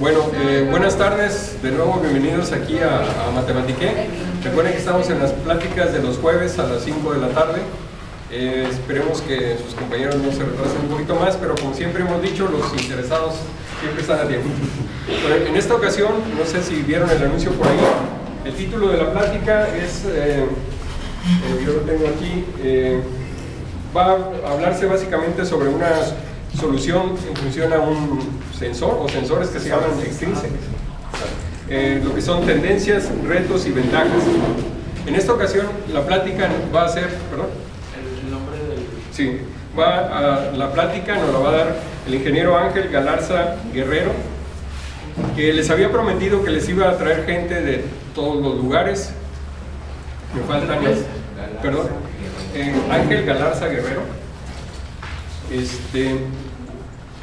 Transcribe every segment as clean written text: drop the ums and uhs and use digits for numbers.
Buenas tardes, de nuevo bienvenidos aquí a Matematiqué. Recuerden que estamos en las pláticas de los jueves a las 5 de la tarde. Esperemos que sus compañeros no se retrasen un poquito más, pero como siempre hemos dicho, los interesados siempre están a tiempo. Pero en esta ocasión, no sé si vieron el anuncio por ahí, el título de la plática es, yo lo tengo aquí, va a hablarse básicamente sobre una solución en función a un sensor o sensores que se llaman extrínsecos, lo que son tendencias, retos y ventajas. En esta ocasión la plática va a ser, perdón, el nombre del... Sí, la plática nos la va a dar el ingeniero Ángel Galarza Guerrero, que les había prometido que les iba a traer gente de todos los lugares. Me faltan, perdón, Ángel Galarza Guerrero.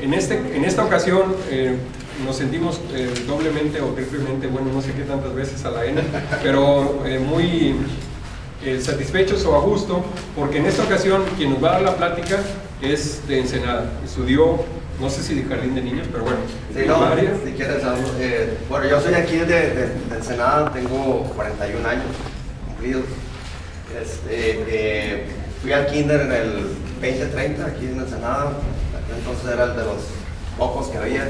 En esta ocasión nos sentimos doblemente o triplemente, bueno, no sé qué tantas veces a la N, pero muy satisfechos o a gusto, porque en esta ocasión quien nos va a dar la plática es de Ensenada. Estudió, no sé si de jardín de niños, pero bueno, sí, no, si quieres, bueno, yo soy aquí de Ensenada, tengo 41 años cumplidos. Fui al kinder en el 2030 aquí en Ensenada. Entonces era el de los pocos que había.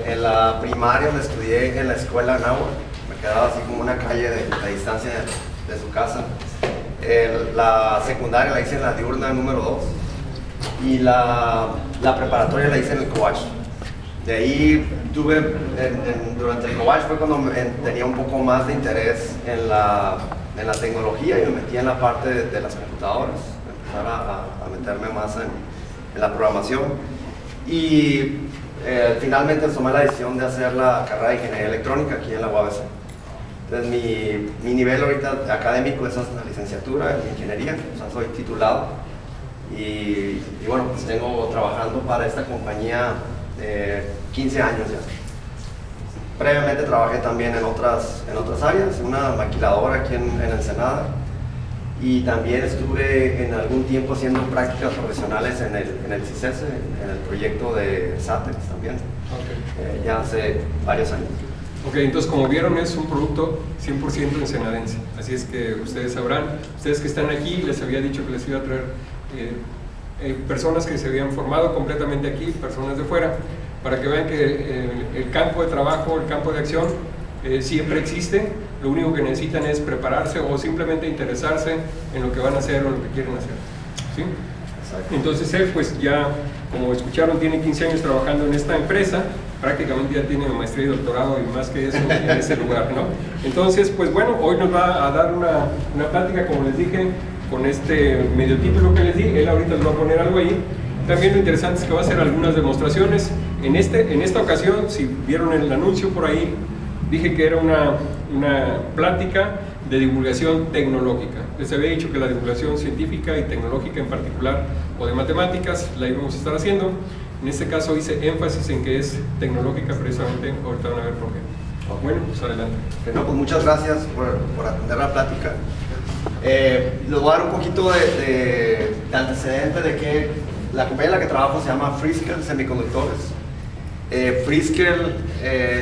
En la primaria me estudié en la escuela Anáhuac, me quedaba así como una calle de distancia de su casa. La secundaria la hice en la diurna número 2 y la preparatoria la hice en el Cobach. De ahí durante el Cobach fue cuando tenía un poco más de interés en la tecnología y me metí en la parte de las computadoras, empezar a meterme más en la programación y finalmente tomé la decisión de hacer la carrera de ingeniería electrónica aquí en la UABC. Entonces mi nivel ahorita académico es hasta la licenciatura en ingeniería, o sea, soy titulado y bueno, pues tengo trabajando para esta compañía 15 años ya. Previamente trabajé también en otras áreas, una maquiladora aquí en Ensenada. Y también estuve en algún tiempo haciendo prácticas profesionales en el CICESE, en el proyecto de SATEX también, okay. Ya hace varios años. Ok, entonces como vieron es un producto 100% ensenadense, así es que ustedes sabrán, ustedes que están aquí, les había dicho que les iba a traer personas que se habían formado completamente aquí, personas de fuera, para que vean que el campo de trabajo, el campo de acción siempre existe. Lo único que necesitan es prepararse o simplemente interesarse en lo que van a hacer o lo que quieren hacer, ¿sí? Entonces él, pues ya, como escucharon, tiene 15 años trabajando en esta empresa, prácticamente ya tiene maestría y doctorado y más que eso en ese lugar, ¿no? Entonces, pues bueno, hoy nos va a dar una plática, como les dije, con este medio título que les di. Él ahorita les va a poner algo ahí. También lo interesante es que va a hacer algunas demostraciones. En esta ocasión, si vieron el anuncio por ahí, dije que era una plática de divulgación tecnológica. Les había dicho que la divulgación científica y tecnológica en particular, o de matemáticas, la íbamos a estar haciendo. En este caso hice énfasis en que es tecnológica precisamente, ahorita van a ver por qué. Bueno, pues adelante. Bueno, pues muchas gracias por atender la plática. Les voy a dar un poquito de antecedente de que la compañía en la que trabajo se llama Freescale Semiconductores. Freescale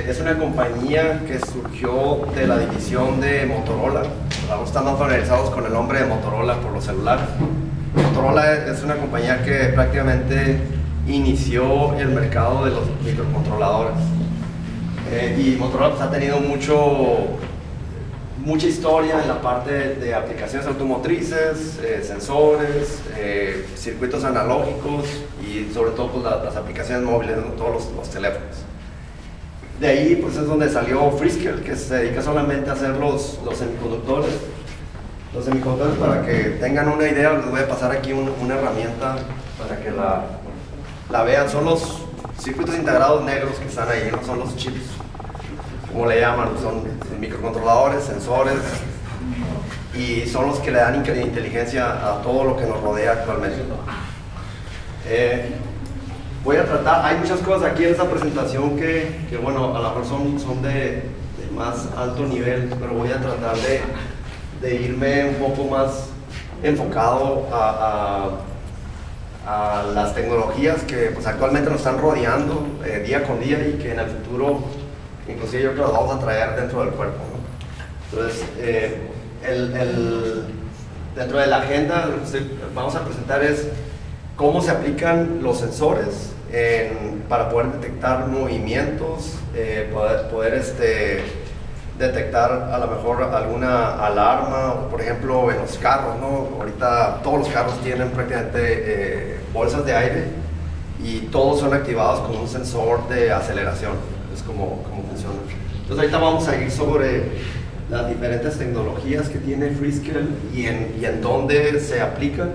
es una compañía que surgió de la división de Motorola. Ahora estamos familiarizados con el nombre de Motorola por los celulares. Motorola es una compañía que prácticamente inició el mercado de los microcontroladores. Y Motorola pues, ha tenido mucha historia en la parte de aplicaciones automotrices, sensores, circuitos analógicos y sobre todo pues, las aplicaciones móviles, ¿no? Todos los teléfonos. De ahí pues es donde salió Freescale, que se dedica solamente a hacer los semiconductores. Los semiconductores, para que tengan una idea, les voy a pasar aquí una herramienta para que la vean. Son los circuitos integrados negros que están ahí, no son los chips, como le llaman, son microcontroladores, sensores, y son los que le dan inteligencia a todo lo que nos rodea actualmente. Voy a tratar, hay muchas cosas aquí en esta presentación que bueno, a lo mejor son de más alto nivel, pero voy a tratar de irme un poco más enfocado a las tecnologías que pues, actualmente nos están rodeando día con día y que en el futuro inclusive yo creo que las vamos a traer dentro del cuerpo, ¿no? Entonces, dentro de la agenda lo que vamos a presentar es cómo se aplican los sensores para poder detectar movimientos, poder detectar a lo mejor alguna alarma, o por ejemplo en los carros, ¿no? Ahorita todos los carros tienen prácticamente bolsas de aire y todos son activados con un sensor de aceleración. Es como funciona. Entonces ahorita vamos a ir sobre las diferentes tecnologías que tiene Freescale y en dónde se aplican.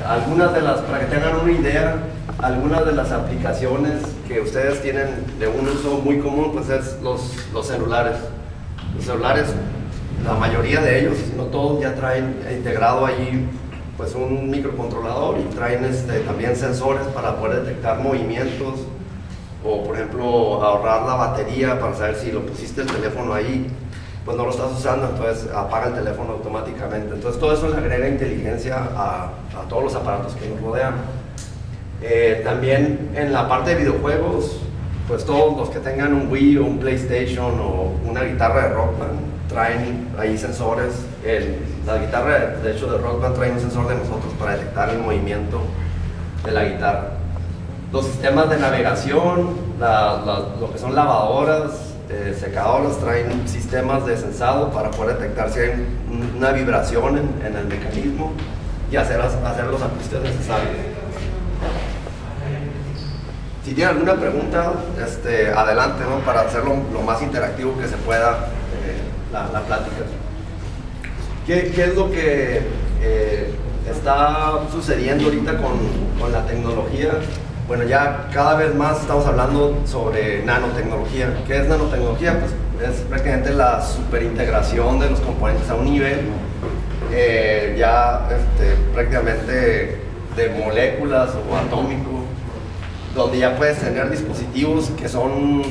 Algunas de las, para que tengan una idea, algunas de las aplicaciones que ustedes tienen de un uso muy común, pues es los celulares. Los celulares, la mayoría de ellos, si no todos, ya traen integrado allí pues un microcontrolador y traen también sensores para poder detectar movimientos o por ejemplo ahorrar la batería para saber si lo pusiste el teléfono ahí, pues no lo estás usando, entonces apaga el teléfono automáticamente. Entonces todo eso le agrega inteligencia a todos los aparatos que nos rodean. También en la parte de videojuegos, pues todos los que tengan un Wii o un PlayStation o una guitarra de Rock Band traen ahí sensores. La guitarra de hecho de Rock Band trae un sensor de nosotros para detectar el movimiento de la guitarra. Los sistemas de navegación, lo que son lavadoras, secadoras, traen sistemas de sensado para poder detectar si hay una vibración en el mecanismo y hacer los ajustes necesarios. Si tienen alguna pregunta, adelante, ¿no? Para hacerlo lo más interactivo que se pueda la plática. ¿Qué es lo que está sucediendo ahorita con la tecnología? Bueno, ya cada vez más estamos hablando sobre nanotecnología. ¿Qué es nanotecnología? Pues es prácticamente la superintegración de los componentes a un nivel prácticamente de moléculas o atómico, donde ya puedes tener dispositivos que son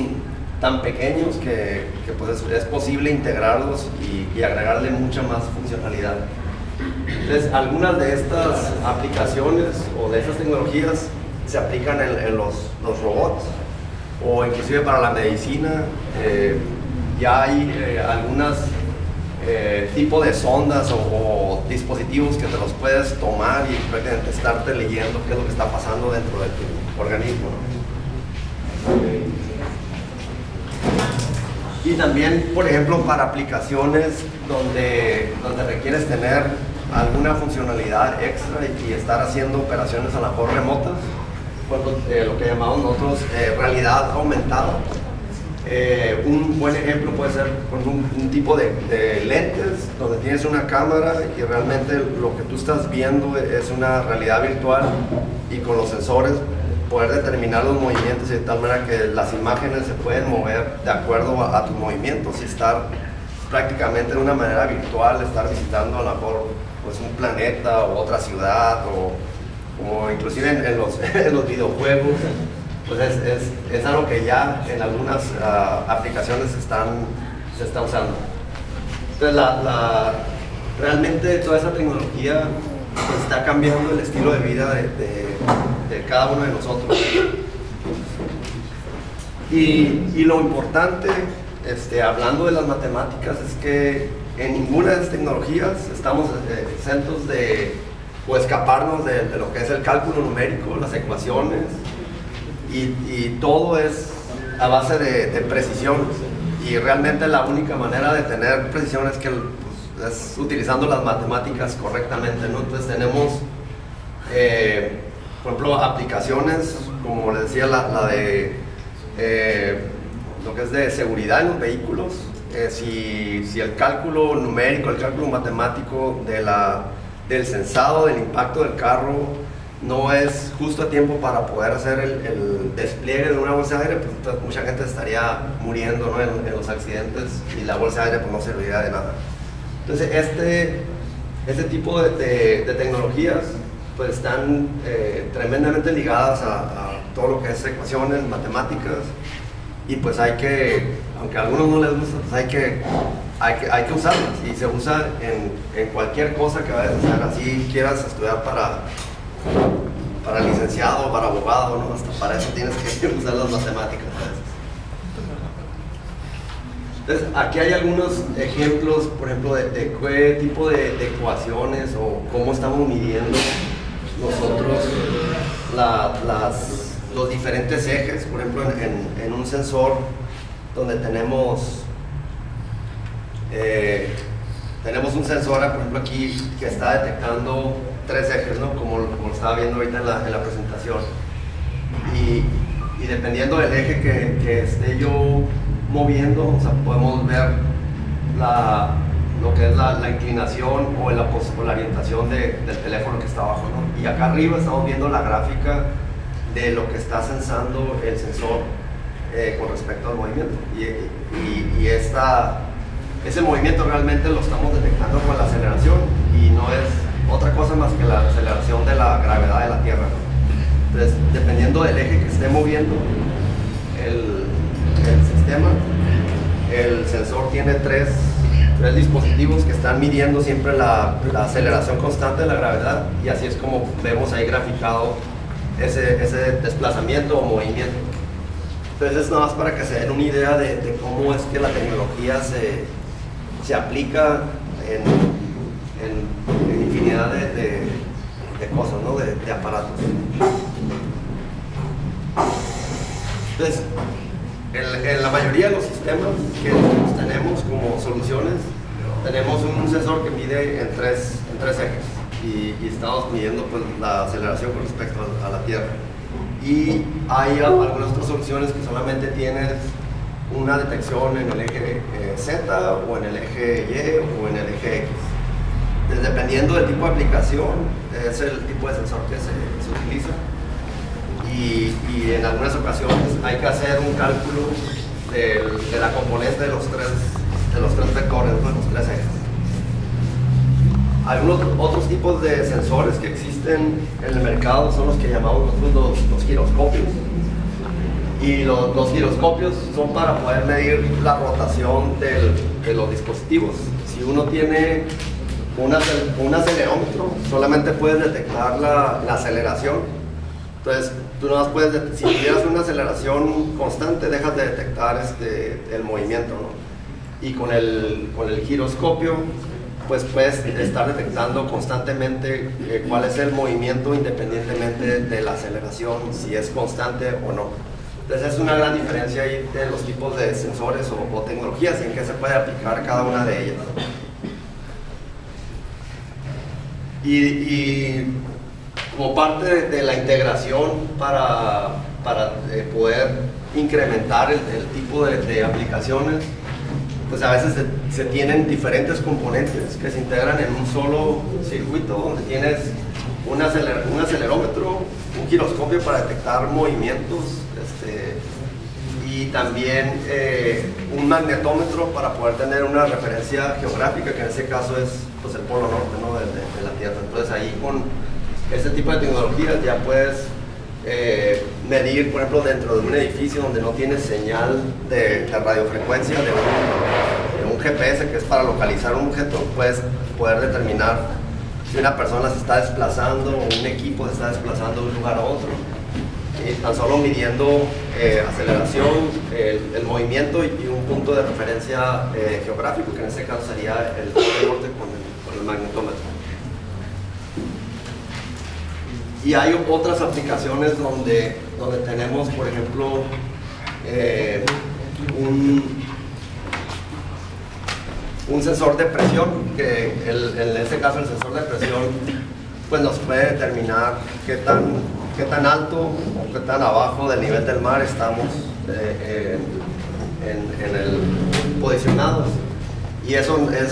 tan pequeños que pues es posible integrarlos y agregarle mucha más funcionalidad. Entonces, algunas de estas aplicaciones o de estas tecnologías se aplican en los robots o inclusive para la medicina. Ya hay algunos tipos de sondas o dispositivos que te los puedes tomar y prácticamente estarte leyendo qué es lo que está pasando dentro de tu organismo, ¿no? Y también, por ejemplo, para aplicaciones donde requieres tener alguna funcionalidad extra y estar haciendo operaciones a lo mejor remotas, lo que llamamos nosotros realidad aumentada. Un buen ejemplo puede ser con un tipo de lentes donde tienes una cámara y realmente lo que tú estás viendo es una realidad virtual, y con los sensores poder determinar los movimientos de tal manera que las imágenes se pueden mover de acuerdo a tus movimientos y estar prácticamente de una manera virtual, estar visitando a lo mejor pues, un planeta o otra ciudad o inclusive en los videojuegos. Pues es algo que ya en algunas aplicaciones se está usando. Entonces realmente toda esa tecnología pues, está cambiando el estilo de vida de cada uno de nosotros. Y lo importante, hablando de las matemáticas, es que en ninguna de esas tecnologías estamos exentos de o escaparnos de lo que es el cálculo numérico, las ecuaciones. Y todo es a base de precisión, y realmente la única manera de tener precisión es que pues, es utilizando las matemáticas correctamente, ¿no? Entonces tenemos por ejemplo aplicaciones como les decía la de lo que es de seguridad en los vehículos. Si el cálculo numérico, el cálculo matemático del sensado del impacto del carro no es justo a tiempo para poder hacer el despliegue de una bolsa de aire, pues mucha gente estaría muriendo, ¿no? en los accidentes, y la bolsa de aire pues, no serviría de nada. Entonces este tipo de tecnologías pues, están tremendamente ligadas a todo lo que es ecuaciones, matemáticas, y pues hay que, aunque a algunos no les gusta, pues hay que usarlas, y se usa en cualquier cosa que vayas a hacer. Así quieras estudiar para para licenciado, para abogado, ¿no? Hasta para eso tienes que usar las matemáticas a veces. Entonces, aquí hay algunos ejemplos, por ejemplo, de qué tipo de ecuaciones o cómo estamos midiendo nosotros los diferentes ejes. Por ejemplo, en un sensor donde tenemos un sensor, por ejemplo, aquí que está detectando 3 ejes, ¿no? Como estaba viendo ahorita en la presentación. Y dependiendo del eje que esté yo moviendo, o sea, podemos ver lo que es la inclinación o la orientación del teléfono que está abajo, ¿no? Y acá arriba estamos viendo la gráfica de lo que está sensando el sensor con respecto al movimiento. Y ese movimiento realmente lo estamos detectando con la aceleración y no es otra cosa más que la aceleración de la gravedad de la Tierra, ¿no? Entonces, dependiendo del eje que esté moviendo el sistema, el sensor tiene tres dispositivos que están midiendo siempre la aceleración constante de la gravedad, y así es como vemos ahí graficado ese desplazamiento o movimiento. Entonces es nada más para que se den una idea de cómo es que la tecnología se aplica en infinidad de cosas, ¿no? de aparatos. Entonces, en la mayoría de los sistemas que tenemos como soluciones, tenemos un sensor que mide en tres ejes y estamos midiendo pues, la aceleración con respecto a la Tierra. Y hay algunas otras soluciones que solamente tienen una detección en el eje Z o en el eje Y o en el eje X. Entonces, dependiendo del tipo de aplicación, es el tipo de sensor que se utiliza. Y en algunas ocasiones hay que hacer un cálculo de la componente de los tres vectores, de los tres ejes. Algunos otros tipos de sensores que existen en el mercado son los que llamamos nosotros los giroscopios. Y los giroscopios son para poder medir la rotación de los dispositivos. Si uno tiene un acelerómetro, solamente puedes detectar la aceleración. Entonces, tú nada más puedes, si tuvieras una aceleración constante, dejas de detectar el movimiento, ¿no? Y con el giroscopio, pues puedes estar detectando constantemente cuál es el movimiento independientemente de la aceleración, si es constante o no. Entonces es una gran diferencia ahí de los tipos de sensores o tecnologías en que se puede aplicar cada una de ellas. Y como parte de la integración para poder incrementar el tipo de aplicaciones, pues a veces se tienen diferentes componentes que se integran en un solo circuito, donde tienes un acelerómetro, un giroscopio para detectar movimientos, y también un magnetómetro para poder tener una referencia geográfica, que en este caso es pues, el polo norte, ¿no? de la Tierra. Entonces ahí con este tipo de tecnologías ya puedes medir, por ejemplo, dentro de un edificio donde no tienes señal de radiofrecuencia de un GPS, que es para localizar un objeto, puedes poder determinar si una persona se está desplazando o un equipo se está desplazando de un lugar a otro. Y tan solo midiendo aceleración, el movimiento y un punto de referencia geográfico, que en este caso sería el polo norte con el magnetómetro. Y hay otras aplicaciones donde tenemos, por ejemplo, un sensor de presión, que en este caso el sensor de presión pues nos puede determinar qué tan alto o qué tan abajo del nivel del mar estamos posicionados. Y eso es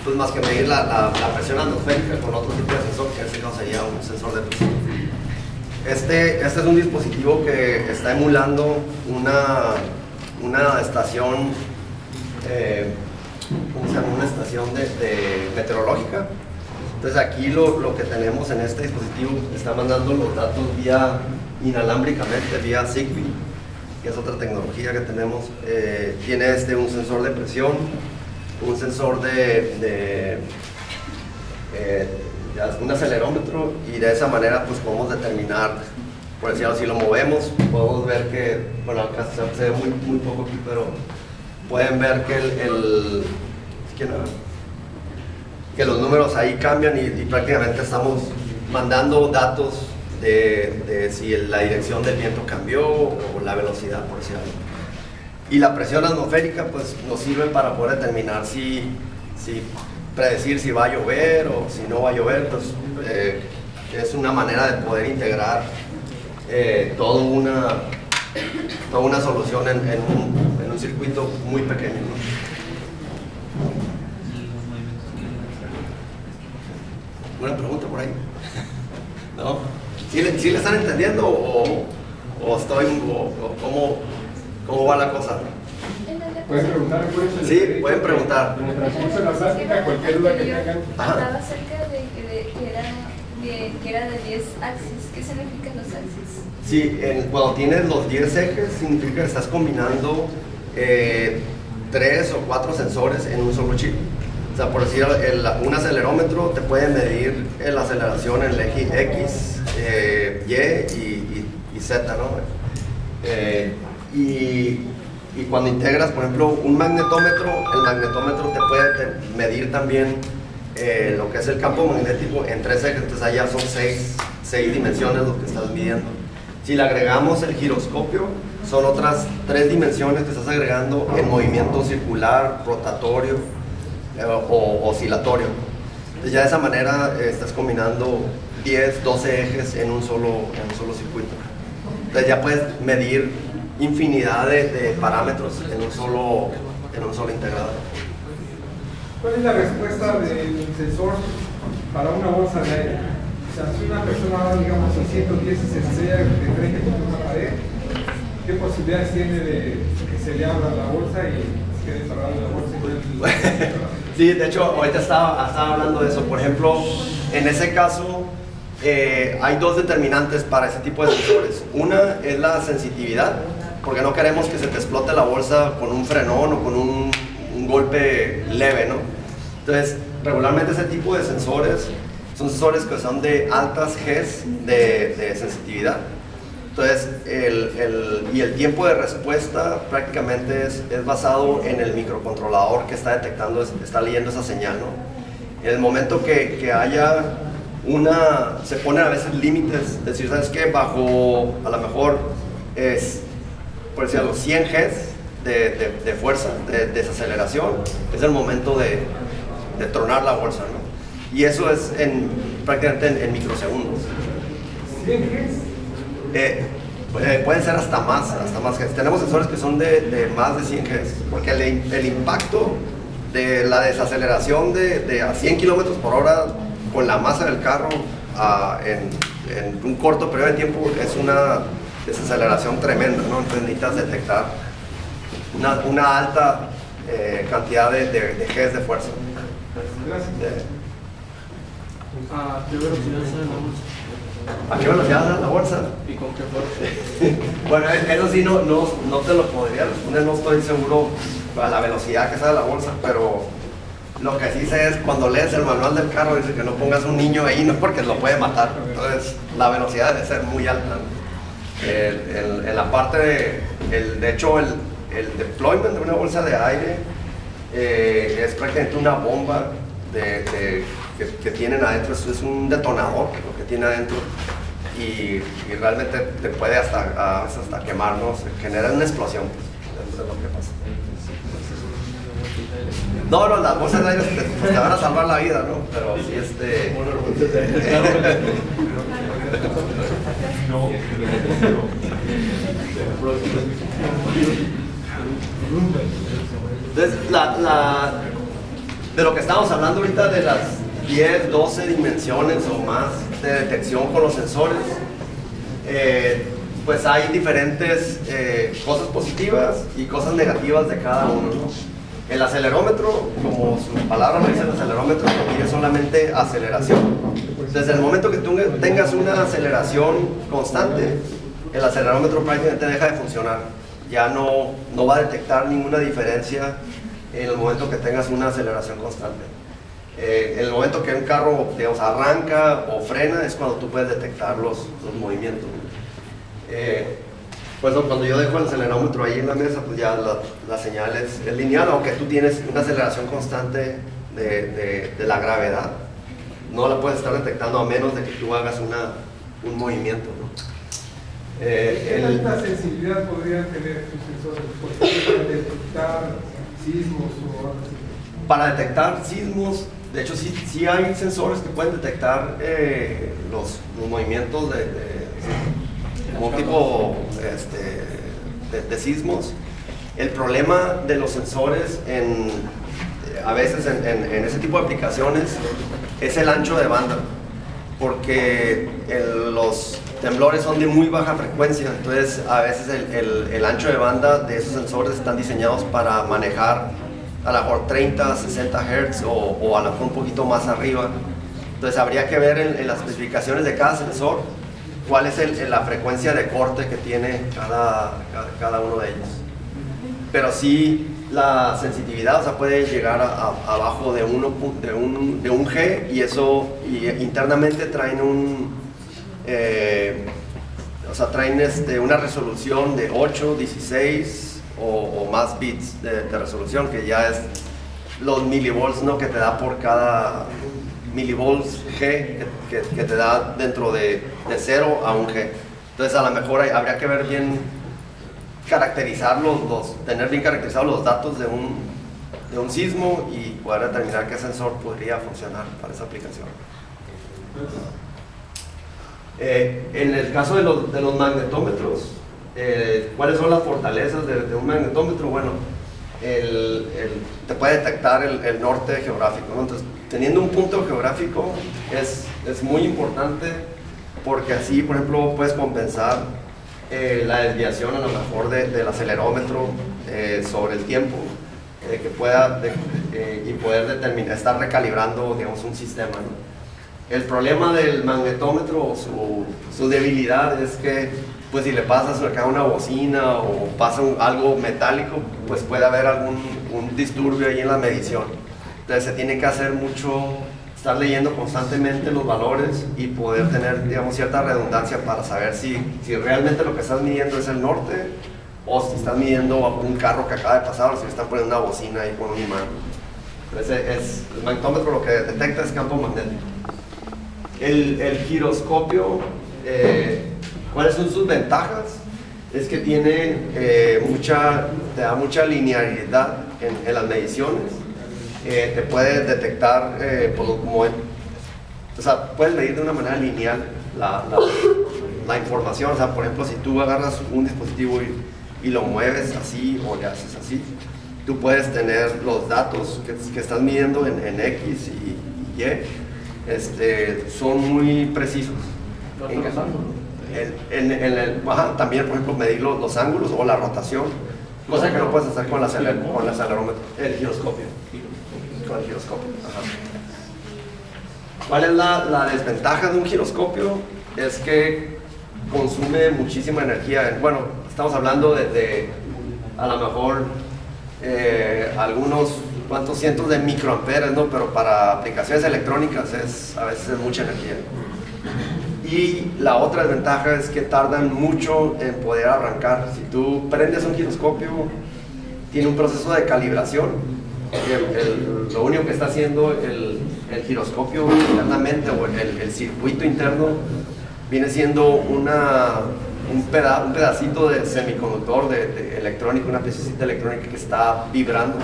pues más que medir la presión atmosférica con otro tipo de sensor, que en este caso sería un sensor de presión. Este es un dispositivo que está emulando una estación, ¿cómo se llama? Una estación meteorológica. Entonces aquí lo que tenemos en este dispositivo está mandando los datos inalámbricamente, vía Zigbee, que es otra tecnología que tenemos. Tiene un sensor de presión, un sensor de ya es un acelerómetro, y de esa manera pues podemos determinar, por decirlo, si lo movemos, podemos ver que, bueno, acá se ve muy poco aquí, pero pueden ver que los números ahí cambian y prácticamente estamos mandando datos de si la dirección del viento cambió o la velocidad, por decirlo. Y la presión atmosférica pues nos sirve para poder determinar predecir si va a llover o si no va a llover. Pues es una manera de poder integrar toda una solución en un circuito muy pequeño, ¿no? ¿Una pregunta por ahí? ¿No? ¿Sí le están entendiendo o cómo va la cosa? ¿Pueden preguntar? Sí, pueden preguntar. En el transcurso de la plática, cualquier duda que tengan. Hablaba acerca de que era de 10 axis. ¿Qué significan los axis? Sí, cuando tienes los 10 ejes, significa que estás combinando 3 o 4 sensores en un solo chip. O sea, por decir, un acelerómetro te puede medir la aceleración en el eje X, Y y Z, ¿no? Y cuando integras, por ejemplo, un magnetómetro, el magnetómetro te puede medir también lo que es el campo magnético en 3 ejes, entonces allá son 6 dimensiones lo que estás midiendo. Si le agregamos el giroscopio, son otras 3 dimensiones que estás agregando en movimiento circular, rotatorio o oscilatorio. Entonces ya de esa manera estás combinando 10, 12 ejes en un solo circuito. Entonces ya puedes medir infinidad de parámetros en un solo integrador. ¿Cuál es la respuesta del sensor para una bolsa de aire? O sea, si una persona va, digamos, a 110 y se estrella de frente contra una pared, ¿qué posibilidades tiene de que se le abra la bolsa y quede parada la bolsa? Sí, de hecho, ahorita estaba hablando de eso. Por ejemplo, en ese caso, hay 2 determinantes para ese tipo de sensores. Una es la sensitividad, porque no queremos que se te explote la bolsa con un frenón o con un golpe leve, ¿no? Entonces, regularmente ese tipo de sensores son sensores que son de altas Gs de sensitividad. Entonces, el tiempo de respuesta prácticamente es basado en el microcontrolador que está detectando, está leyendo esa señal, ¿no? En el momento que haya se ponen a veces límites, es decir, ¿sabes qué? Bajo, a lo mejor, por decirlo, 100 Gs de fuerza, de desaceleración, es el momento de tronar la bolsa, ¿no? Y eso es prácticamente en microsegundos. Pueden ser hasta más Gs. Tenemos sensores que son de más de 100 Gs, porque el impacto de la desaceleración de a 100 kilómetros por hora con la masa del carro en un corto periodo de tiempo es una desaceleración tremenda, ¿no? Entonces necesitas detectar una alta cantidad de Gs de fuerza. ¿A qué velocidad sale la bolsa? ¿A qué velocidad sale la bolsa? ¿Y con qué fuerza? Bueno, eso sí no te lo podría responder, no estoy seguro a la velocidad que sale la bolsa, pero lo que sí sé es cuando lees el manual del carro dice que no pongas un niño ahí, no, porque lo puede matar. Entonces la velocidad debe ser muy alta, ¿no? En la parte de hecho el deployment de una bolsa de aire es prácticamente una bomba que tienen adentro, es un detonador lo que tiene adentro y realmente te puede hasta quemar, ¿no? Se genera una explosión, pues, eso es lo que pasa. No, las bolsas de aire te van a salvar la vida, ¿no? Pero sí, Entonces, de lo que estamos hablando ahorita, de las 10, 12 dimensiones o más de detección con los sensores, pues hay diferentes cosas positivas y cosas negativas de cada uno, ¿no? El acelerómetro, como su palabra me dice, el acelerómetro tiene solamente aceleración. Desde el momento que tú tengas una aceleración constante, el acelerómetro prácticamente deja de funcionar. Ya no va a detectar ninguna diferencia en el momento que tengas una aceleración constante. En el momento que un carro, digamos, arranca o frena es cuando tú puedes detectar los movimientos. Pues cuando yo dejo el acelerómetro ahí en la mesa, pues ya la señal es lineal, aunque tú tienes una aceleración constante de la gravedad. No la puedes estar detectando a menos de que tú hagas un movimiento, ¿no? ¿Qué tanta sensibilidad podrían tener tus sensores para detectar sismos o algo así? Para detectar sismos, de hecho sí hay sensores que pueden detectar los movimientos como tipo de sismos. El problema de los sensores a veces en ese tipo de aplicaciones es el ancho de banda, porque los temblores son de muy baja frecuencia, entonces a veces el ancho de banda de esos sensores están diseñados para manejar a lo mejor 30, 60 Hz o a lo mejor un poquito más arriba. Entonces habría que ver en las especificaciones de cada sensor cuál es la frecuencia de corte que tiene cada uno de ellos. Pero sí, la sensitividad, o sea, puede llegar abajo de un G, y eso internamente traen una resolución de 8, 16 o más bits de resolución, que ya es los milivolts, ¿no?, que te da por cada milivolts G que te da dentro de 0 a 1 G. Entonces a lo mejor habría que ver bien, tener bien caracterizados los datos de un sismo y poder determinar qué sensor podría funcionar para esa aplicación. En el caso de los magnetómetros, ¿cuáles son las fortalezas de un magnetómetro? Bueno, te puede detectar el norte geográfico, ¿no? Entonces, teniendo un punto geográfico es muy importante, porque así, por ejemplo, puedes compensar la desviación a lo mejor del acelerómetro sobre el tiempo, que pueda y poder estar recalibrando, digamos, un sistema, ¿no? El problema del magnetómetro, su debilidad es que, pues, si le pasas acá una bocina o pasa algo metálico, pues puede haber un disturbio ahí en la medición. Entonces se tiene que hacer estar leyendo constantemente los valores y poder tener, digamos, cierta redundancia para saber si realmente lo que estás midiendo es el norte, o si estás midiendo un carro que acaba de pasar, o si le están poniendo una bocina ahí con un imán. Entonces el magnetómetro lo que detecta es campo magnético. El giroscopio, ¿cuáles son sus ventajas? Es que te da mucha linealidad en las mediciones. Te puede detectar, o sea, puedes medir de una manera lineal la información. O sea, por ejemplo, si tú agarras un dispositivo y lo mueves así o le haces así, tú puedes tener los datos que estás midiendo en X y Y. Son muy precisos. También, por ejemplo, medir los ángulos o la rotación, cosa que no puedes hacer con el acelerómetro, el giroscopio. Con el giroscopio. Ajá. ¿Cuál es la desventaja de un giroscopio? Es que consume muchísima energía. Bueno, estamos hablando de a lo mejor algunos cuantos cientos de microamperes, ¿no? Pero para aplicaciones electrónicas a veces es mucha energía. Y la otra desventaja es que tardan mucho en poder arrancar. Si tú prendes un giroscopio, tiene un proceso de calibración. Lo único que está haciendo el giroscopio internamente, o el circuito interno, viene siendo un pedacito de semiconductor de electrónica, una piececita electrónica que está vibrando.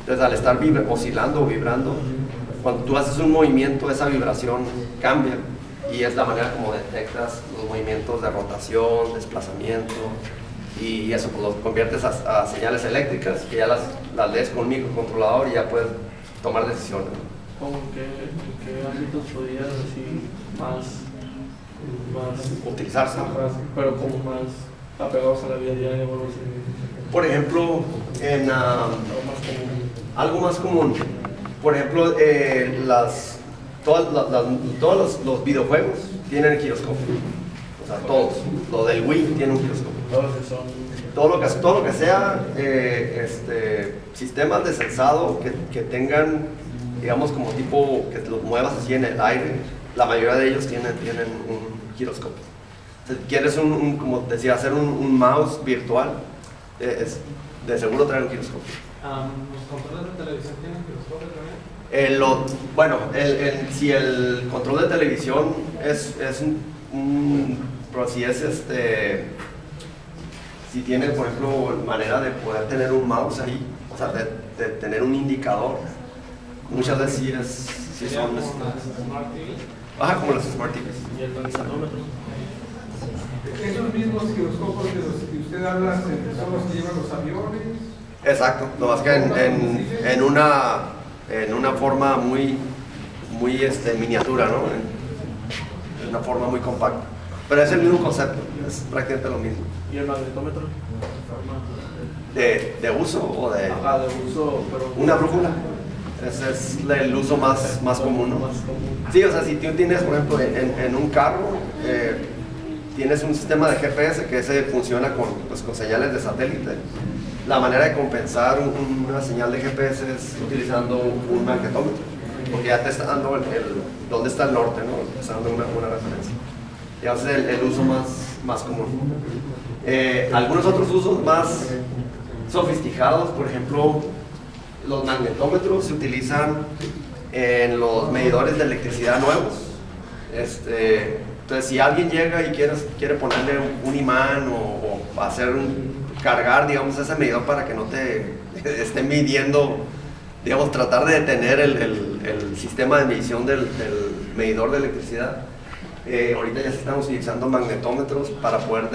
Entonces, al estar oscilando o vibrando, cuando tú haces un movimiento, esa vibración cambia, y es la manera como detectas los movimientos de rotación, desplazamiento, y eso pues los conviertes a señales eléctricas, que ya las lees con un microcontrolador y ya puedes tomar decisiones. ¿Cómo en qué ámbitos podrías decir más utilizarse? Pero como más apegados a la vida diaria? Por ejemplo, algo más común. Por ejemplo, todos los videojuegos tienen giroscopio. O sea, todos. Lo del Wii tiene un giroscopio. Todo lo que sea sistemas de sensado que tengan digamos como tipo que los muevas así en el aire, la mayoría de ellos tienen un giroscopio. Si quieres como decía, hacer un mouse virtual, de seguro traer un giroscopio. ¿Los controles de televisión tienen giroscopio también? Bueno, si el control de televisión pero si tiene, por ejemplo, manera de poder tener un mouse ahí, o sea, de tener un indicador, muchas veces sí son como las Smart TV. Ajá, como los Smart TVs. Y el magnetómetro. Esos mismos giroscopios de los que usted habla son los que llevan los aviones. Exacto, no más que en una forma muy miniatura, ¿no? En una forma muy compacta. Pero es el mismo concepto, es prácticamente lo mismo. ¿Y el magnetómetro? ¿De uso o de...? Ajá, de uso, pero... Una brújula. Ese es el uso más común, ¿no? Más común. Sí, o sea, si tú tienes, por ejemplo, en un carro, tienes un sistema de GPS que ese funciona con señales de satélite. La manera de compensar una señal de GPS es utilizando un magnetómetro, porque ya te está dando dónde está el norte, ¿no? Te está dando una referencia. Ya es el uso más común. Algunos otros usos más sofisticados, por ejemplo, los magnetómetros se utilizan en los medidores de electricidad nuevos. Entonces, si alguien llega y quiere ponerle un imán o cargar, digamos, ese medidor para que no te esté midiendo, digamos, tratar de detener el sistema de medición del medidor de electricidad. Ahorita ya estamos utilizando magnetómetros para poder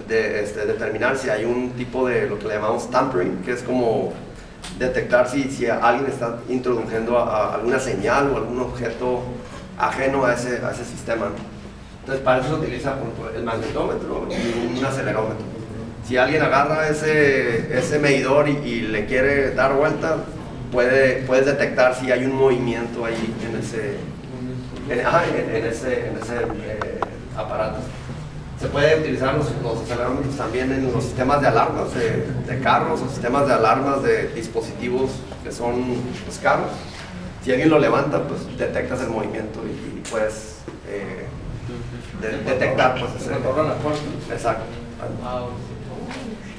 determinar si hay un tipo de lo que le llamamos tampering, que es como detectar si alguien está introduciendo alguna señal o algún objeto ajeno a ese sistema, ¿no? Entonces, para eso se utiliza el magnetómetro y un acelerómetro. Si alguien agarra ese medidor y le quiere dar vuelta, puedes detectar si hay un movimiento ahí en ese aparato. Se puede utilizar los acelerómetros también en los sistemas de alarmas de carros o sistemas de alarmas de dispositivos que son los carros. Si alguien lo levanta, pues detectas el movimiento y puedes detectar pues, ese... Exacto.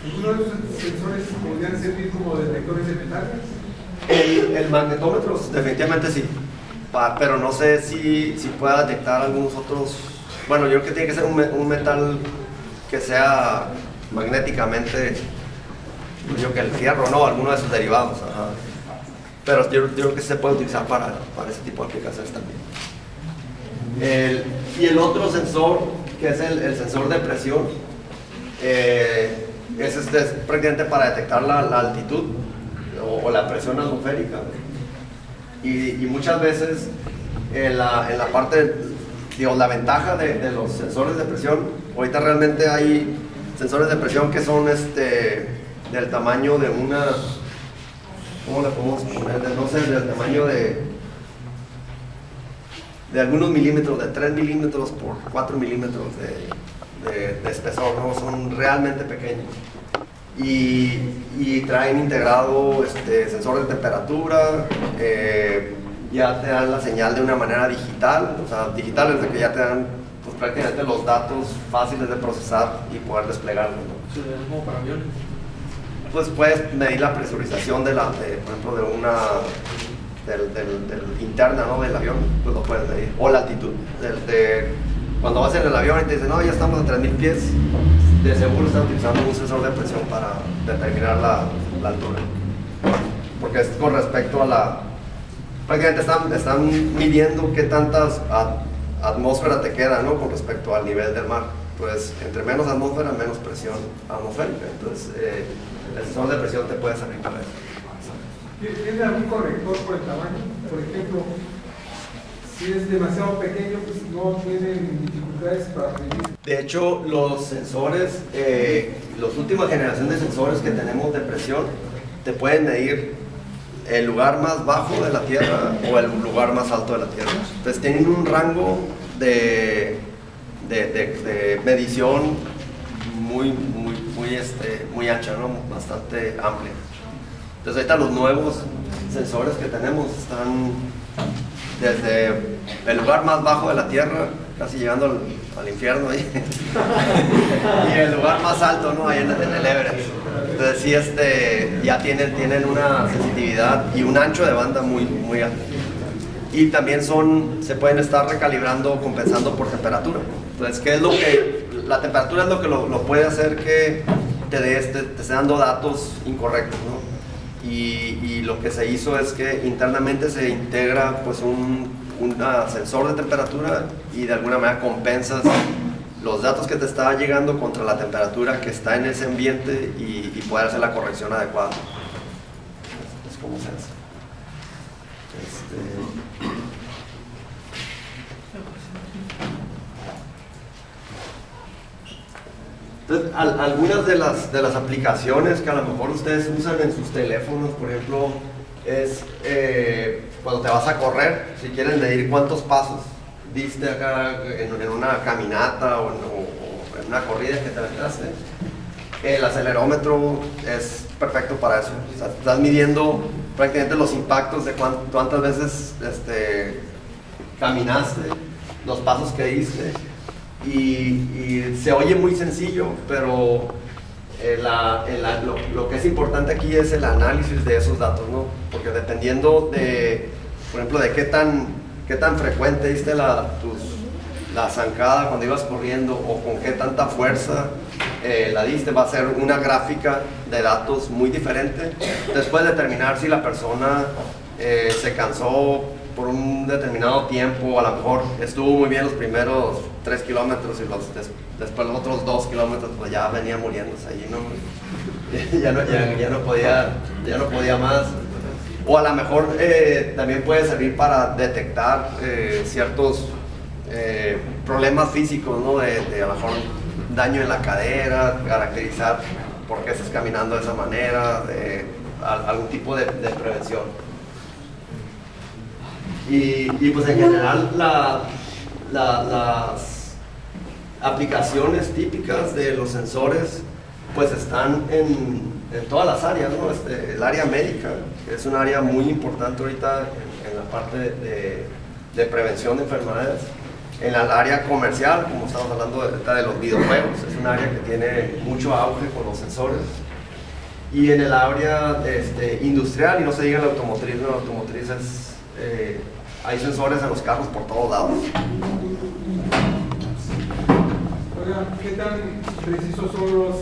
¿Algunos de esos sensores podrían servir como detectores de metales? El magnetómetro definitivamente sí, pero no sé si pueda detectar algunos otros. Bueno, yo creo que tiene que ser un metal que sea magnéticamente, yo que el fierro, no, alguno de sus derivados. Ajá. Pero yo creo que se puede utilizar para ese tipo de aplicaciones también. Y el otro sensor, que es el sensor de presión, ese es prácticamente para detectar la altitud o la presión atmosférica. Y muchas veces en la parte, digamos, la ventaja de los sensores de presión, ahorita realmente hay sensores de presión que son del tamaño de una, ¿cómo le podemos poner? No sé, del tamaño de algunos milímetros, de 3 milímetros por 4 milímetros de espesor, ¿no? Son realmente pequeños. Y traen integrado sensor de temperatura, ya te dan la señal de una manera digital, o sea, digital es de que ya te dan pues, prácticamente los datos fáciles de procesar y poder desplegarlos, ¿no? Sí, es como para aviones. Pues puedes medir la presurización por ejemplo, del interna, ¿no? Del avión, pues lo puedes medir, o la altitud. Cuando vas en el avión y te dicen, no, ya estamos a 3000 pies, de seguro están utilizando un sensor de presión para determinar la altura. Porque es con respecto a prácticamente están midiendo qué tantas atmósfera te queda, ¿no? Con respecto al nivel del mar. Pues entre menos atmósfera, menos presión atmosférica. Entonces, el sensor de presión te puede servir para eso. ¿Tiene algún corrector por el tamaño? Por ejemplo, si es demasiado pequeño, pues no tienen dificultades para medir. De hecho, los sensores, las últimas generaciones de sensores que tenemos de presión, te pueden medir el lugar más bajo de la Tierra o el lugar más alto de la Tierra. Entonces tienen un rango de medición muy ancha, ¿no? Bastante amplia. Entonces ahorita los nuevos sensores que tenemos están desde el lugar más bajo de la Tierra, casi llegando al infierno ahí, y el lugar más alto, ¿no? Ahí en el Everest. Entonces sí, ya tienen una sensitividad y un ancho de banda muy, muy alto. Y también se pueden estar recalibrando, compensando por temperatura. Entonces, ¿qué es lo que la temperatura es lo que lo puede hacer que te esté dando datos incorrectos, ¿no? Y lo que se hizo es que internamente se integra pues un sensor de temperatura y de alguna manera compensas los datos que te está llegando contra la temperatura que está en ese ambiente y poder hacer la corrección adecuada. Es como se hace. Entonces, algunas de las aplicaciones que a lo mejor ustedes usan en sus teléfonos, por ejemplo, es cuando te vas a correr, si quieren medir cuántos pasos diste acá en una caminata o en una corrida que te aventaste. El acelerómetro es perfecto para eso. O sea, estás midiendo prácticamente los impactos de cuántas veces caminaste, los pasos que diste. Y se oye muy sencillo, pero lo que es importante aquí es el análisis de esos datos, ¿no? Porque dependiendo por ejemplo, de qué tan frecuente diste la zancada cuando ibas corriendo o con qué tanta fuerza la diste, va a ser una gráfica de datos muy diferente. Después determinar si la persona se cansó por un determinado tiempo, a lo mejor estuvo muy bien los primeros 3 kilómetros y después los otros 2 kilómetros pues ya venía muriéndose allí, ¿no? ya no podía más. O a lo mejor también puede servir para detectar ciertos problemas físicos, ¿no? De a lo mejor daño en la cadera, caracterizar por qué estás caminando de esa manera, algún tipo de prevención. Y pues en general las aplicaciones típicas de los sensores pues están en todas las áreas, ¿no? El área médica, que es un área muy importante ahorita en la parte de prevención de enfermedades. En el área comercial, como estamos hablando de los videojuegos, es un área que tiene mucho auge con los sensores. Y en el área industrial, y no se diga la automotriz, ¿no? La automotriz hay sensores en los carros por todos lados. Oiga, ¿qué tan precisos son los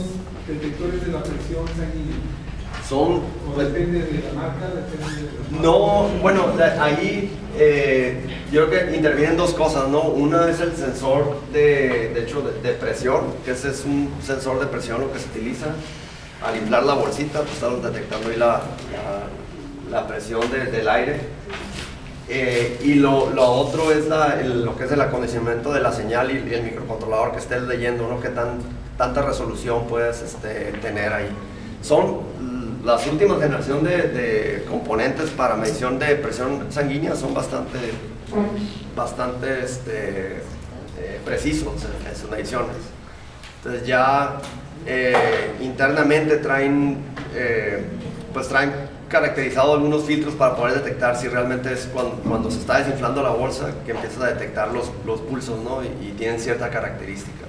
detectores de la presión sanguínea? ¿O depende de la marca? Depende no, bueno, ahí yo creo que intervienen dos cosas, ¿no? Una es el sensor de presión, que ese es un sensor de presión lo que se utiliza. Al inflar la bolsita, pues estamos detectando ahí la presión del aire. Y lo otro es lo que es el acondicionamiento de la señal y el microcontrolador que estés leyendo, ¿no? Qué tanta resolución puedes tener ahí. Son las últimas generaciones de componentes para medición de presión sanguínea, son bastante precisos en sus mediciones. Entonces ya internamente traen caracterizado algunos filtros para poder detectar si realmente es cuando se está desinflando la bolsa que empiezas a detectar los pulsos, ¿no? y tienen cierta característica.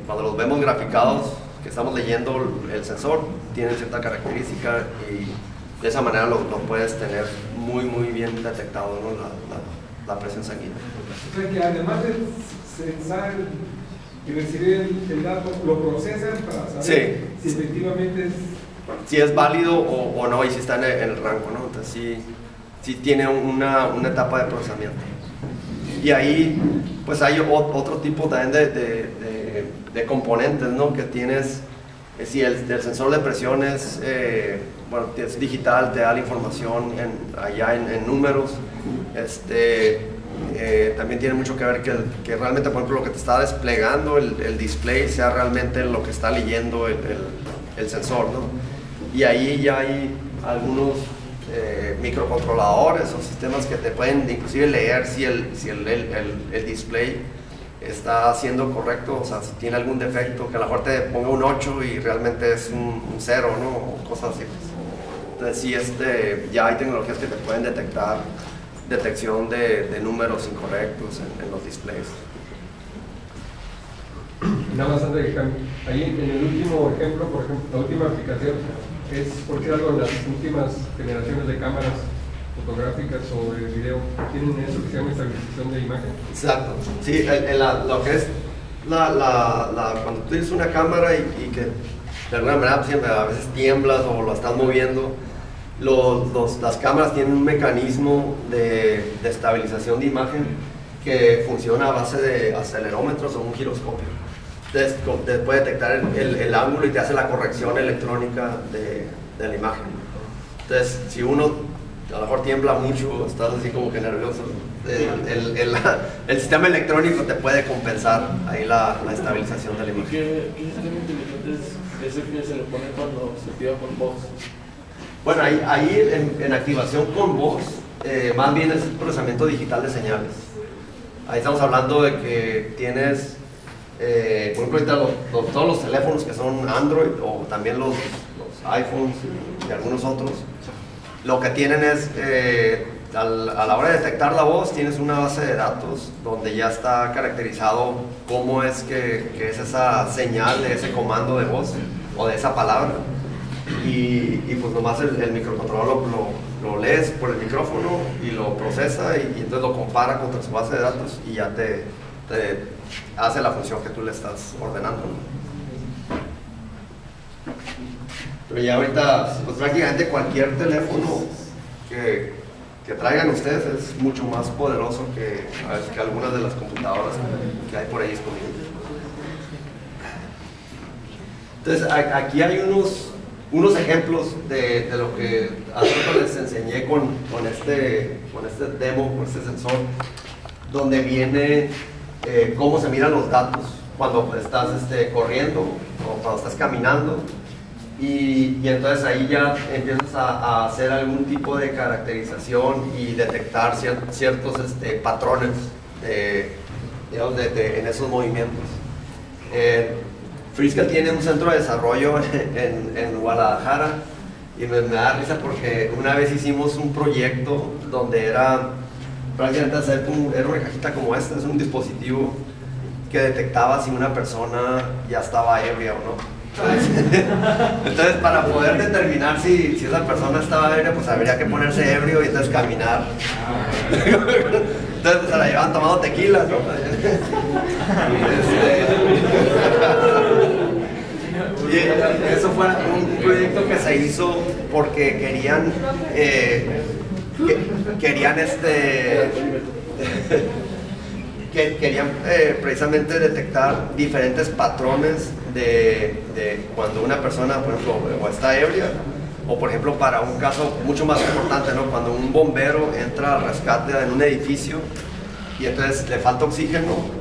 Cuando los vemos graficados, que estamos leyendo el sensor, tienen cierta característica y de esa manera lo puedes tener muy bien detectado, ¿no? la presión sanguínea. O sea que además de censar y recibir el dato, lo procesan para saber si efectivamente si es válido o no y si está en el rango, ¿no? Entonces sí tiene una etapa de procesamiento. Y ahí pues hay otro tipo también de componentes, ¿no? Que tienes, si el sensor de presión es digital, te da la información allá en números. También tiene mucho que ver que realmente, por ejemplo, lo que te está desplegando el display sea realmente lo que está leyendo el sensor, ¿no? Y ahí ya hay algunos microcontroladores o sistemas que te pueden inclusive leer si el display está siendo correcto, o sea, si tiene algún defecto, que a lo mejor te ponga un 8 y realmente es un 0, ¿no? O cosas así. Entonces sí, ya hay tecnologías que te pueden detección de números incorrectos en los displays. Nada más antes de que cambie. Ahí en el último ejemplo, por ejemplo, la última aplicación es porque algo en las últimas generaciones de cámaras fotográficas o de video tienen eso que se llama estabilización de imagen. Exacto. Sí, lo que es cuando tú tienes una cámara y que de alguna manera siempre a veces tiemblas o lo estás moviendo, las cámaras tienen un mecanismo de estabilización de imagen que funciona a base de acelerómetros o un giroscopio. Entonces te puede detectar el ángulo y te hace la corrección electrónica de la imagen. Entonces, si uno a lo mejor tiembla mucho, estás así como que nervioso, el sistema electrónico te puede compensar ahí la estabilización de la imagen. ¿Qué sistema inteligente es el que se le pone cuando se activa con voz? Bueno, ahí en activación con voz, más bien es el procesamiento digital de señales. Ahí estamos hablando de que tienes, por ejemplo, ahorita todos los teléfonos que son Android o también los iPhones y algunos otros, lo que tienen es, a la hora de detectar la voz, tienes una base de datos donde ya está caracterizado cómo es que es esa señal de ese comando de voz o de esa palabra. Y pues nomás el microcontrolador lo lees por el micrófono y lo procesa y entonces lo compara contra su base de datos y ya te hace la función que tú le estás ordenando. Pero ya ahorita, pues prácticamente cualquier teléfono que traigan ustedes es mucho más poderoso que algunas de las computadoras que hay por ahí disponibles. Entonces aquí hay unos ejemplos de lo que hace rato les enseñé con este demo, con este sensor, donde viene cómo se miran los datos cuando estás ccorriendo o cuando estás caminando. Y entonces ahí ya empiezas a hacer algún tipo de caracterización y detectar ciertos patrones en esos movimientos. Freescale tiene un centro de desarrollo en Guadalajara y me da risa porque una vez hicimos un proyecto donde era prácticamente era una cajita como esta, es un dispositivo que detectaba si una persona ya estaba ebria o no. Entonces, para poder determinar si esa persona estaba ebria, pues habría que ponerse ebrio y entonces caminar. Entonces pues, se la llevaban tomando tequila, ¿no? Y eso fue un proyecto que se hizo porque querían precisamente detectar diferentes patrones de cuando una persona, por ejemplo, o está ebria, o por ejemplo para un caso mucho más importante, ¿no? Cuando un bombero entra al rescate en un edificio y entonces le falta oxígeno,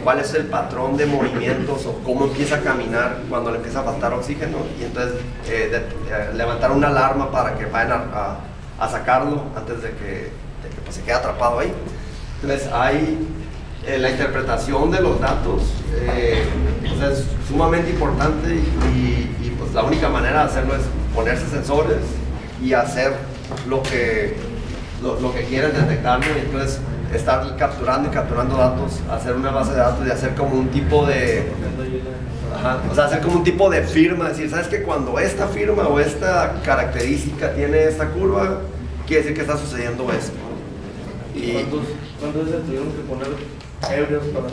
cuál es el patrón de movimientos o cómo empieza a caminar cuando le empieza a faltar oxígeno, y entonces levantar una alarma para que vayan a sacarlo antes de que pues, se quede atrapado ahí. Entonces hay la interpretación de los datos pues es sumamente importante y pues la única manera de hacerlo es ponerse sensores y hacer lo que quieren detectarlo, y entonces estar capturando y capturando datos, hacer una base de datos y hacer como un tipo de hacer como un tipo de firma, decir, ¿sabes que cuando esta firma o esta característica tiene esta curva, quiere decir que está sucediendo esto? ¿Y cuántos se tuvieron que poner ebrios para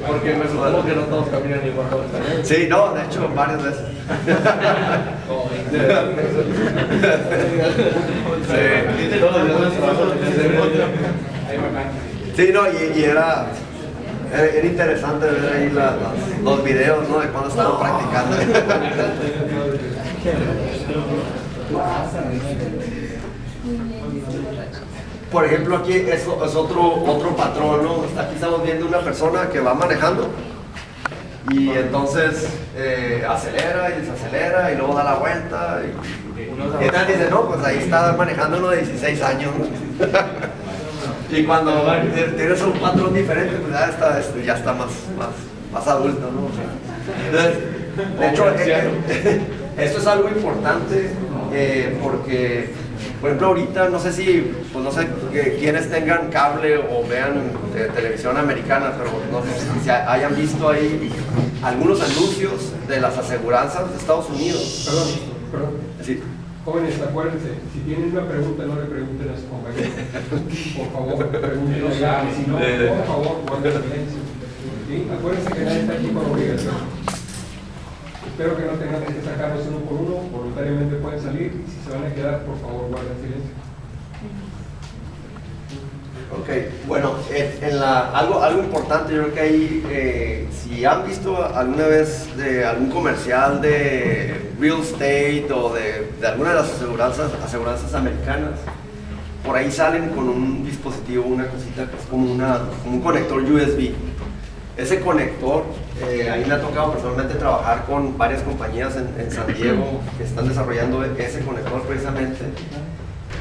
porque me supongo que no todos caminan igual? Sí, no, de hecho, varias veces. Sí, no, y era interesante ver ahí los videos, ¿no? De cuando estaban practicando. Por ejemplo, aquí es otro patrón, ¿no? Aquí estamos viendo una persona que va manejando y entonces acelera y desacelera y luego da la vuelta y entonces dice, no, pues ahí está manejando uno de 16 años. Y cuando tienes un patrón diferente, pues ya está más adulto, ¿no? Entonces, de hecho, esto es algo importante porque, por ejemplo, ahorita no sé si, pues no sé quienes tengan cable o vean televisión americana, pero no sé si hayan visto ahí algunos anuncios de las aseguranzas de Estados Unidos. Perdón. Sí. Jóvenes, acuérdense, si tienen una pregunta, no le pregunten a su compañero. Por favor, pregúntenlo ya. Si no, por favor, guarden silencio. ¿Sí? Acuérdense que nadie está aquí por obligación. Espero que no tengan que sacarlos uno por uno, voluntariamente pueden salir, y si se van a quedar, por favor, guarden silencio. Ok, bueno, algo importante, yo creo que ahí, si han visto alguna vez de algún comercial de real estate o de alguna de las aseguranzas americanas, por ahí salen con un dispositivo, una cosita que es como un conector USB. Ese conector, a mí me ha tocado personalmente trabajar con varias compañías en San Diego que están desarrollando ese conector precisamente.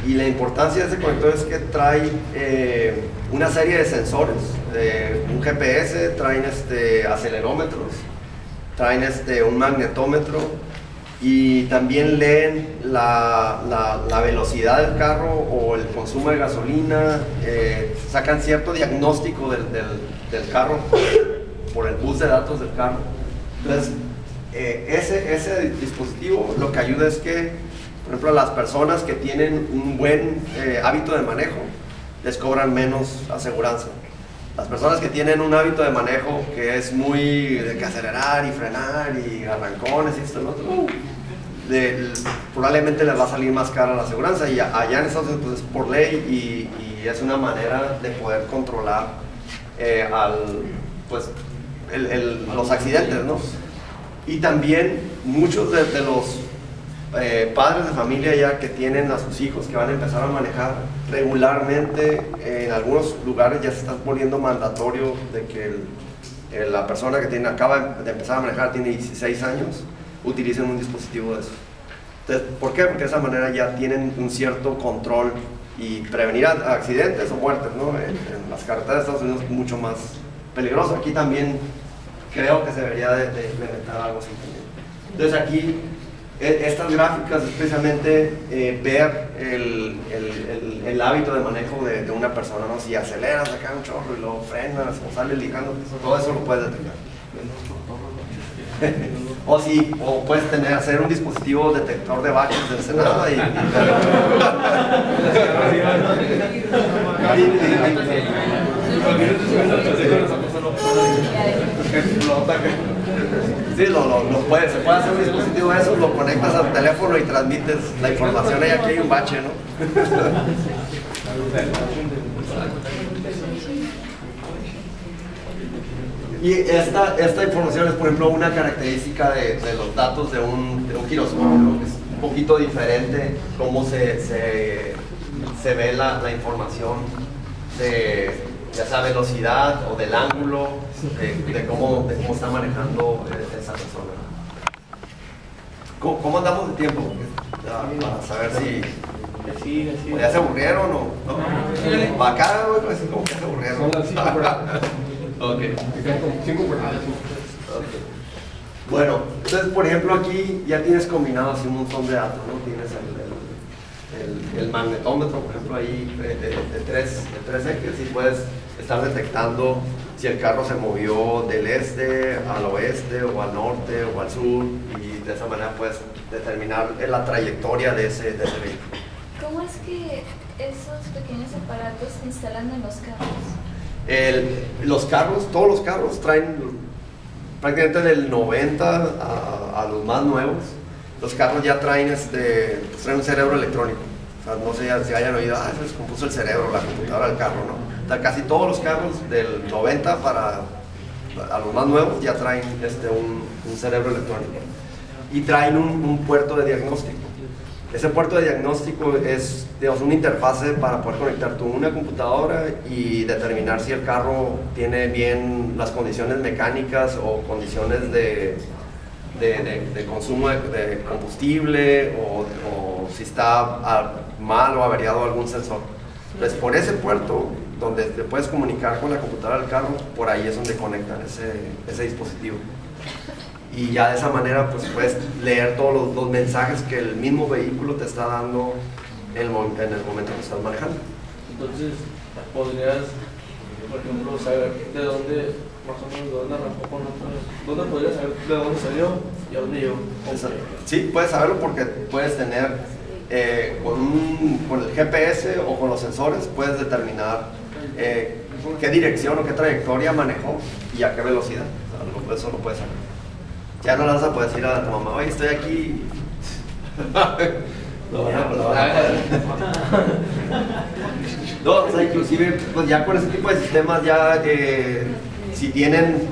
Y la importancia de ese conector es que trae una serie de sensores, un GPS, traen acelerómetros, traen un magnetómetro y también leen la velocidad del carro o el consumo de gasolina, sacan cierto diagnóstico del carro por el bus de datos del carro. Entonces, ese dispositivo lo que ayuda es que, por ejemplo, a las personas que tienen un buen hábito de manejo, les cobran menos aseguranza. Las personas que tienen un hábito de manejo que es muy de que acelerar y frenar y arrancones y esto y lo otro, probablemente les va a salir más cara la aseguranza. Y allá en Estados Unidos pues, es por ley y es una manera de poder controlar los accidentes, ¿no? Y también muchos de los padres de familia ya que tienen a sus hijos que van a empezar a manejar regularmente, en algunos lugares ya se está poniendo mandatorio de que la persona que acaba de empezar a manejar, tiene 16 años, utilicen un dispositivo de eso. Entonces, ¿por qué? Porque de esa manera ya tienen un cierto control y prevenir accidentes o muertes, ¿no? En las carreteras de Estados Unidos es mucho más peligroso. Aquí también creo que se debería de implementar algo así también. Entonces aquí estas gráficas es precisamente ver el hábito de manejo de una persona, ¿no? Si aceleras acá un chorro y luego frenas o sales ligando, todo eso lo puedes detectar. O puedes hacer un dispositivo detector de baches de Ensenada Sí, se puede hacer un dispositivo de esos, lo conectas al teléfono y transmites la información ahí, aquí hay un bache, ¿no? Y esta información es, por ejemplo, una característica de los datos de un giroscopio, ¿no? Es un poquito diferente cómo se ve la información de ya sea velocidad o del ángulo, de cómo está manejando esa persona. ¿Cómo andamos de tiempo? Para saber si ya se aburrieron o no. Para acá, pues como que se aburrieron. Son las 5 Okay. Okay. Bueno, entonces por ejemplo aquí ya tienes combinado así un montón de datos, ¿no? Tienes el magnetómetro, por ejemplo, ahí de tres ejes y puedes estar detectando si el carro se movió del este al oeste o al norte o al sur, y de esa manera puedes determinar la trayectoria de ese vehículo. ¿Cómo es que esos pequeños aparatos se instalan en los carros? Todos los carros traen prácticamente del 90 a los más nuevos. Los carros ya traen un cerebro electrónico. O sea, no sé si hayan oído, se descompuso el cerebro, la computadora del carro, ¿no? O sea, casi todos los carros del 90 a los más nuevos ya traen un cerebro electrónico. Y traen un puerto de diagnóstico. Ese puerto de diagnóstico es, digamos, una interfase para poder conectar tú una computadora y determinar si el carro tiene bien las condiciones mecánicas o condiciones de consumo de combustible o si está mal o averiado algún sensor. Entonces, por ese puerto donde te puedes comunicar con la computadora del carro, por ahí es donde conectan ese dispositivo. y ya de esa manera pues puedes leer todos los mensajes que el mismo vehículo te está dando en el momento que estás manejando. Entonces, podrías, por ejemplo, saber de dónde, más o menos, de dónde arrancó con otros, dónde podrías saber de dónde salió y a dónde llegó. Sí, puedes saberlo porque puedes tener, con el GPS o con los sensores, puedes determinar qué dirección o qué trayectoria manejó y a qué velocidad. O sea, eso lo puedes saber. Ya no le vas a poder decir a tu mamá, oye, estoy aquí. No, o sea, inclusive, pues ya con ese tipo de sistemas, ya si tienen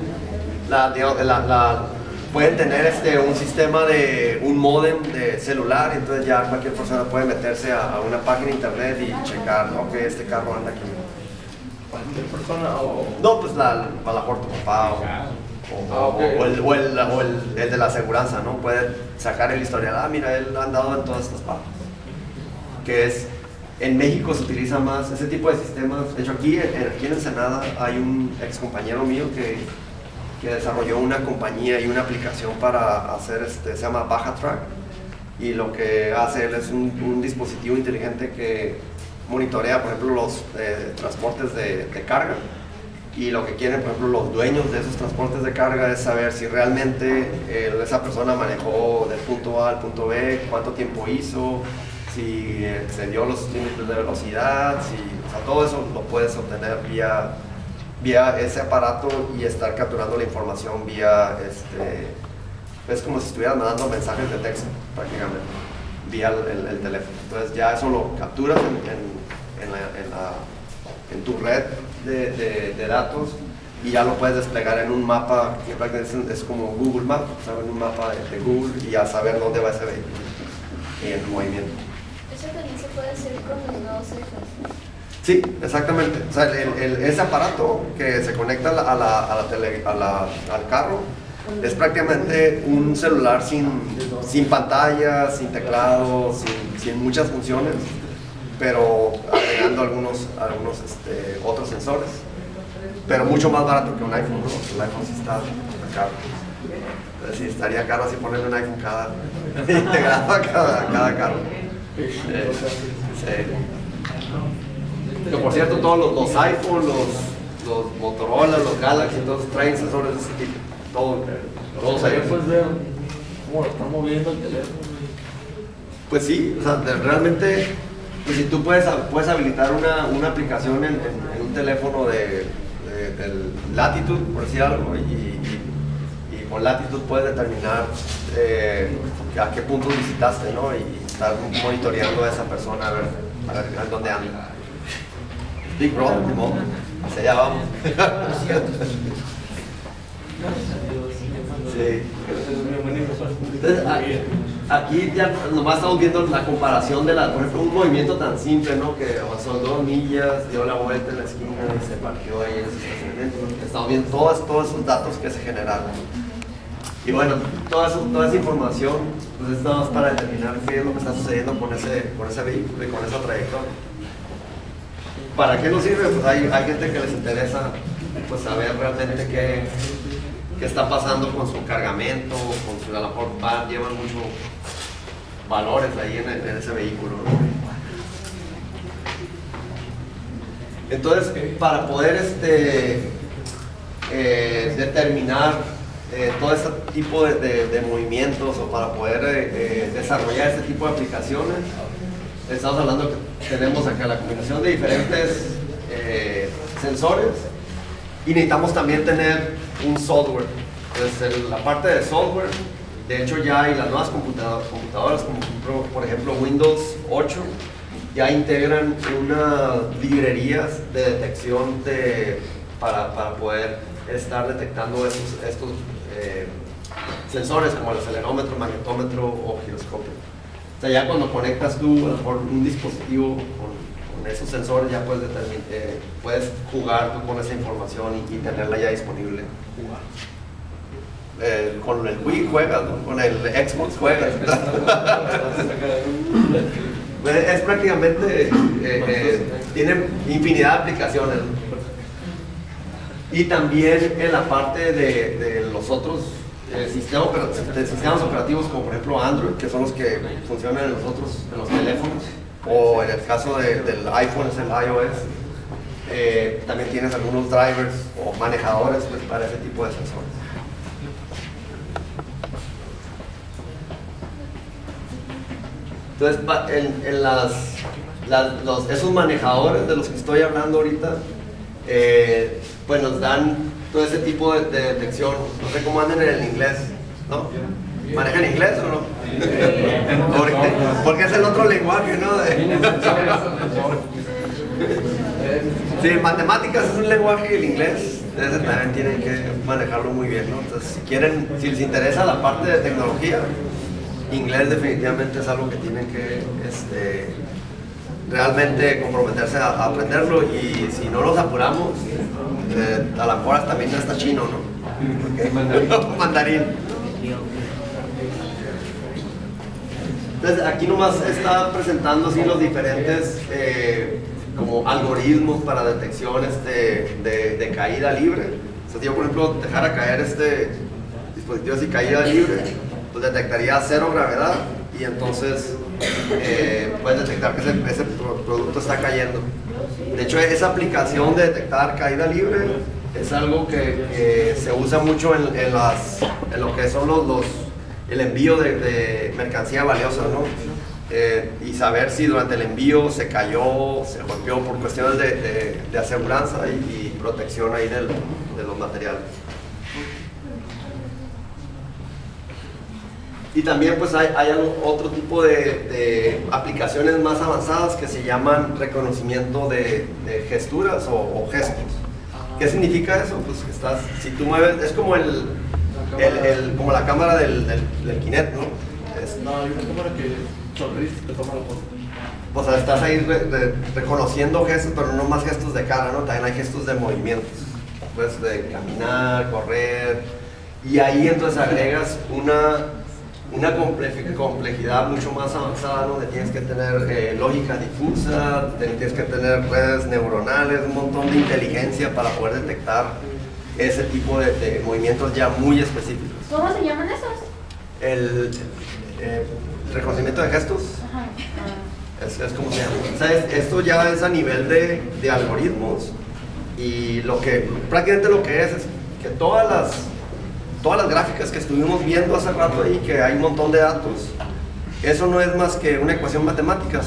pueden tener un sistema de un módem de celular, entonces ya cualquier persona puede meterse a una página de internet y checar, ok, este carro anda aquí. ¿Cualquier persona o...? No, pues a lo mejor tu papá o el de la aseguranza, ¿no? Puede sacar el historial, mira, él ha andado en todas estas partes. En México se utiliza más ese tipo de sistemas. De hecho, aquí en Ensenada hay un ex compañero mío que desarrolló una compañía y una aplicación para hacer, se llama Baja Track, y lo que hace él es un dispositivo inteligente que monitorea, por ejemplo, los transportes de carga, y lo que quieren, por ejemplo, los dueños de esos transportes de carga es saber si realmente esa persona manejó del punto A al punto B, cuánto tiempo hizo, si excedió los límites de velocidad, o sea, todo eso lo puedes obtener vía ese aparato y estar capturando la información vía, es como si estuvieras mandando mensajes de texto prácticamente, vía el teléfono. Entonces ya eso lo capturas en tu red de datos y ya lo puedes desplegar en un mapa que prácticamente es como Google Maps, ¿sabes? En un mapa de Google, y ya saber dónde va ese vehículo y en movimiento. Eso también se puede hacer con los nuevos iPhones. Sí, exactamente. O sea, ese aparato que se conecta al carro es prácticamente un celular sin pantalla, sin teclado, sin muchas funciones, pero agregando algunos otros sensores, pero mucho más barato que un iPhone, ¿no? El iPhone sí está caro. Entonces, sí, estaría caro así ponerle un iPhone integrado a cada carro. Sí. Que por cierto, todos los iPhone, los Motorola, los Galaxy, todos traen sensores de ese tipo. Todos ellos. Pues vean cómo lo están moviendo el teléfono. Pues sí, o sea, realmente, pues si tú puedes habilitar una aplicación en un teléfono del Latitude, por decir algo, y con Latitude puedes determinar a qué puntos visitaste, ¿no? Y estar monitoreando a esa persona a ver dónde anda. Big Brother, ni modo. Hacia allá vamos. Sí. Entonces, aquí ya nomás estamos viendo la comparación de por ejemplo, un movimiento tan simple, ¿no? Que avanzó 2 millas, dio la vuelta en la esquina y se parqueó ahí en ese estacionamiento. Estamos viendo todos esos datos que se generaron. Y bueno, toda esa información pues es nada más para determinar qué es lo que está sucediendo con ese vehículo y con esa trayectoria. ¿Para qué nos sirve? Pues hay gente que les interesa pues saber realmente qué está pasando con su cargamento, con su, a lo mejor llevan muchos valores ahí en ese vehículo, ¿no? Entonces, para poder determinar todo este tipo de movimientos, o para poder desarrollar este tipo de aplicaciones, estamos hablando que tenemos acá la combinación de diferentes sensores, y necesitamos también tener un software. Entonces, la parte de software, de hecho ya hay las nuevas computadoras como por ejemplo Windows 8, ya integran unas librerías de detección para poder estar detectando estos sensores como el acelerómetro, magnetómetro o giroscopio. O sea, ya cuando conectas tú a lo mejor un dispositivo con esos sensores, ya puedes jugar tú con esa información y tenerla ya disponible. Con el Wii juegas, ¿no? Con el Xbox juegas. Es prácticamente, tiene infinidad de aplicaciones, ¿no? Y también en la parte de los otros sistemas operativos como por ejemplo Android, que son los que funcionan en los teléfonos, o en el caso del iPhone es el iOS. También tienes algunos drivers o manejadores pues, para ese tipo de sensores. Entonces, esos manejadores de los que estoy hablando ahorita, pues nos dan todo ese tipo de detección. No sé cómo andan en el inglés, ¿no? ¿Manejan inglés o no? Porque es el otro lenguaje, ¿no? Sí, matemáticas es un lenguaje y el inglés, ese también tienen que manejarlo muy bien, ¿no? Entonces, si les interesa la parte de tecnología, inglés definitivamente es algo que tienen que realmente comprometerse a aprenderlo, y si no los apuramos, a la mejor también ya está chino, ¿no? Porque mandarín. Entonces aquí nomás está presentando así los diferentes como algoritmos para detecciones de caída libre. O sea, yo por ejemplo dejara caer este dispositivo así caída libre, pues detectaría cero gravedad, y entonces puedes detectar que ese producto está cayendo. De hecho, esa aplicación de detectar caída libre es algo que se usa mucho en lo que son el envío de mercancía valiosa, ¿no? Y saber si durante el envío se cayó, se golpeó por cuestiones de aseguranza y protección ahí de los materiales. Y también pues hay otro tipo de aplicaciones más avanzadas que se llaman reconocimiento de gesturas o gestos. ¿Qué significa eso? Pues que si tú mueves, es como como la cámara del Kinect, ¿no? No, hay una cámara que sonríe y te toma la foto. O sea, estás ahí reconociendo gestos, pero no más gestos de cara, ¿no? También hay gestos de movimientos, pues de caminar, correr, y ahí entonces agregas una complejidad mucho más avanzada, donde tienes que tener lógica difusa, tienes que tener redes neuronales, un montón de inteligencia para poder detectar ese tipo de movimientos ya muy específicos. ¿Cómo se llaman esos? El reconocimiento de gestos. Ajá. Es como se llama. O sea, esto ya es a nivel de algoritmos, y prácticamente lo que es que todas las gráficas que estuvimos viendo hace rato ahí, que hay un montón de datos, eso no es más que una ecuación matemática.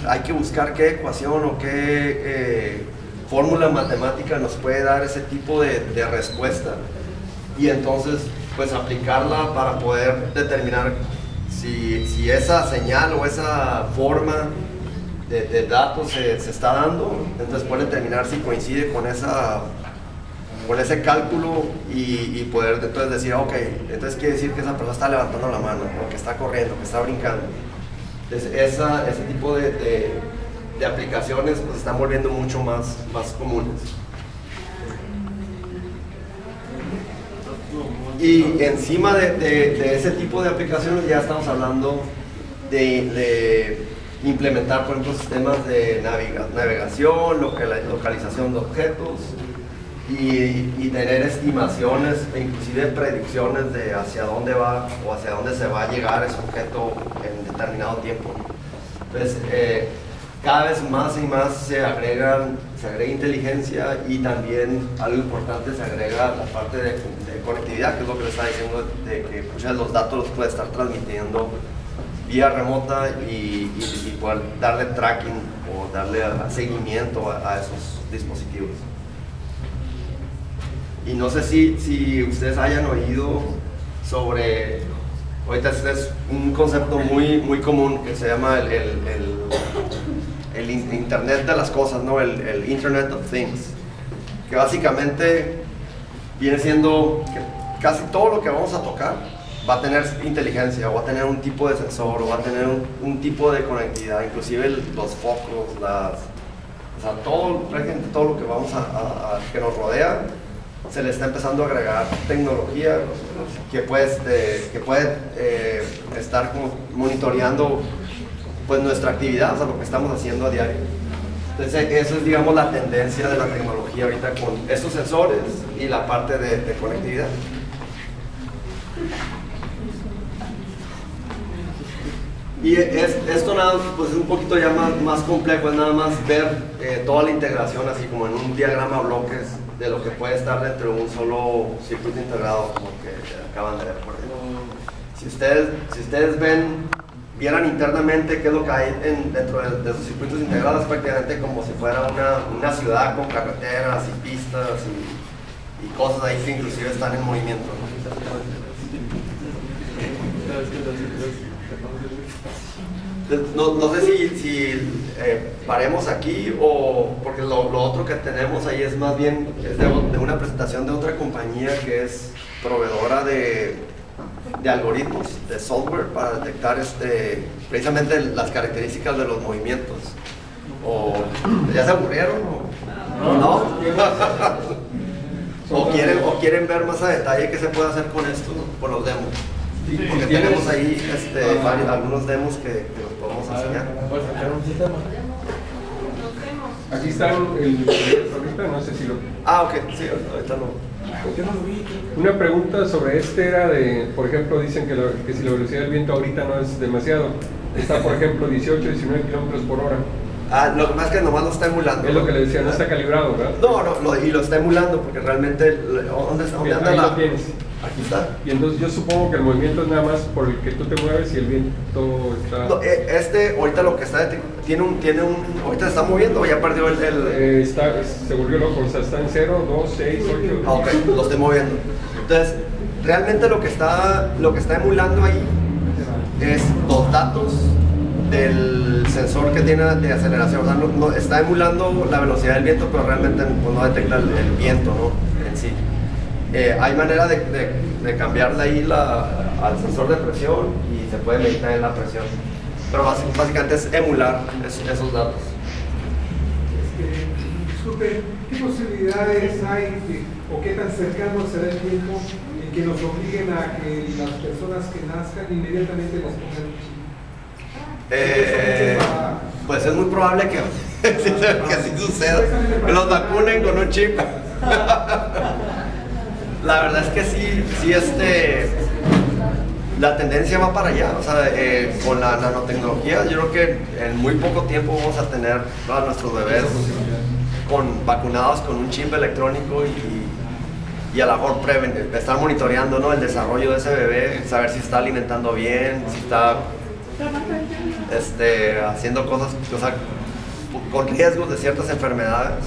Hay que buscar qué ecuación o qué fórmula matemática nos puede dar ese tipo de respuesta, y entonces pues aplicarla para poder determinar si esa señal o esa forma de datos se está dando. Entonces puede determinar si coincide con ese cálculo, y poder entonces decir, ok, entonces quiere decir que esa persona está levantando la mano, o que está corriendo, que está brincando. Entonces ese tipo de aplicaciones pues están volviendo mucho más comunes. Y encima de ese tipo de aplicaciones ya estamos hablando de implementar, por ejemplo, sistemas de navegación, localización de objetos, y tener estimaciones e inclusive predicciones de hacia dónde va o hacia dónde se va a llegar ese objeto en determinado tiempo. Entonces, cada vez más y más se agrega inteligencia, y también algo importante, se agrega la parte de conectividad, que es lo que le estaba diciendo, de que muchos de los datos los puede estar transmitiendo vía remota, y poder darle tracking o darle seguimiento a esos dispositivos. Y no sé si ustedes hayan oído sobre, ahorita es un concepto muy común que se llama el Internet de las cosas, ¿no? El Internet of Things, que básicamente viene siendo que casi todo lo que vamos a tocar va a tener inteligencia, o va a tener un tipo de sensor, o va a tener un tipo de conectividad, inclusive los focos, o sea, prácticamente todo lo que vamos que nos rodea, se le está empezando a agregar tecnología que puede estar como monitoreando pues nuestra actividad, o sea, lo que estamos haciendo a diario. Entonces, eso es, digamos, la tendencia de la tecnología ahorita, con estos sensores y la parte de conectividad. Y esto nada, pues es un poquito ya más complejo, es nada más ver toda la integración así como en un diagrama de bloques de lo que puede estar dentro de un solo circuito integrado como que acaban de ver por ejemplo. Si ustedes vieran internamente qué es lo que hay dentro de esos circuitos integrados, prácticamente como si fuera una ciudad con carreteras y pistas y cosas ahí que inclusive están en movimiento, ¿no? No sé si paremos aquí o porque lo otro que tenemos ahí es más bien es de una presentación de otra compañía que es proveedora de algoritmos, de software para detectar precisamente las características de los movimientos. ¿Ya se aburrieron? ¿No? ¿O quieren ver más a detalle qué se puede hacer con esto, con los demos? Porque tenemos ahí algunos demos que los podemos enseñar. Aquí están ahorita, no sé si lo... Ok, sí, ahorita no. Una pregunta sobre era de, por ejemplo, dicen que si la velocidad del viento ahorita no es demasiado, está por ejemplo 18, 19 kilómetros por hora. Lo que más que nomás lo está emulando. Es lo que le decía, no está calibrado, ¿verdad? No, y lo está emulando porque realmente, ¿dónde anda ahí la...? lo tienes. Aquí está. Y entonces yo supongo que el movimiento es nada más por el que tú te mueves y el viento está... No, ahorita lo que está, ahorita se está moviendo, ya perdió se volvió loco, o sea, está en 0, 2, 6, 8... Ok, lo estoy moviendo. Entonces, realmente lo que está emulando ahí es los datos del sensor que tiene de aceleración. O sea, no está emulando la velocidad del viento, pero realmente pues, no detecta el viento, ¿no? En sí. Hay manera de cambiarle ahí al sensor de presión y se puede meditar en la presión. Pero básicamente es emular esos datos. Disculpe, ¿qué posibilidades hay o qué tan cercano será el tiempo en que nos obliguen a que las personas que nazcan inmediatamente les pongan un chip? Pues es muy probable que así suceda, que los vacunen con un chip. La verdad es que sí, la tendencia va para allá, o sea, con la nanotecnología yo creo que en muy poco tiempo vamos a tener a nuestros bebés vacunados con un chip electrónico y a lo mejor estar monitoreando, ¿no? El desarrollo de ese bebé, saber si está alimentando bien, si está haciendo cosas, o sea, con riesgos de ciertas enfermedades.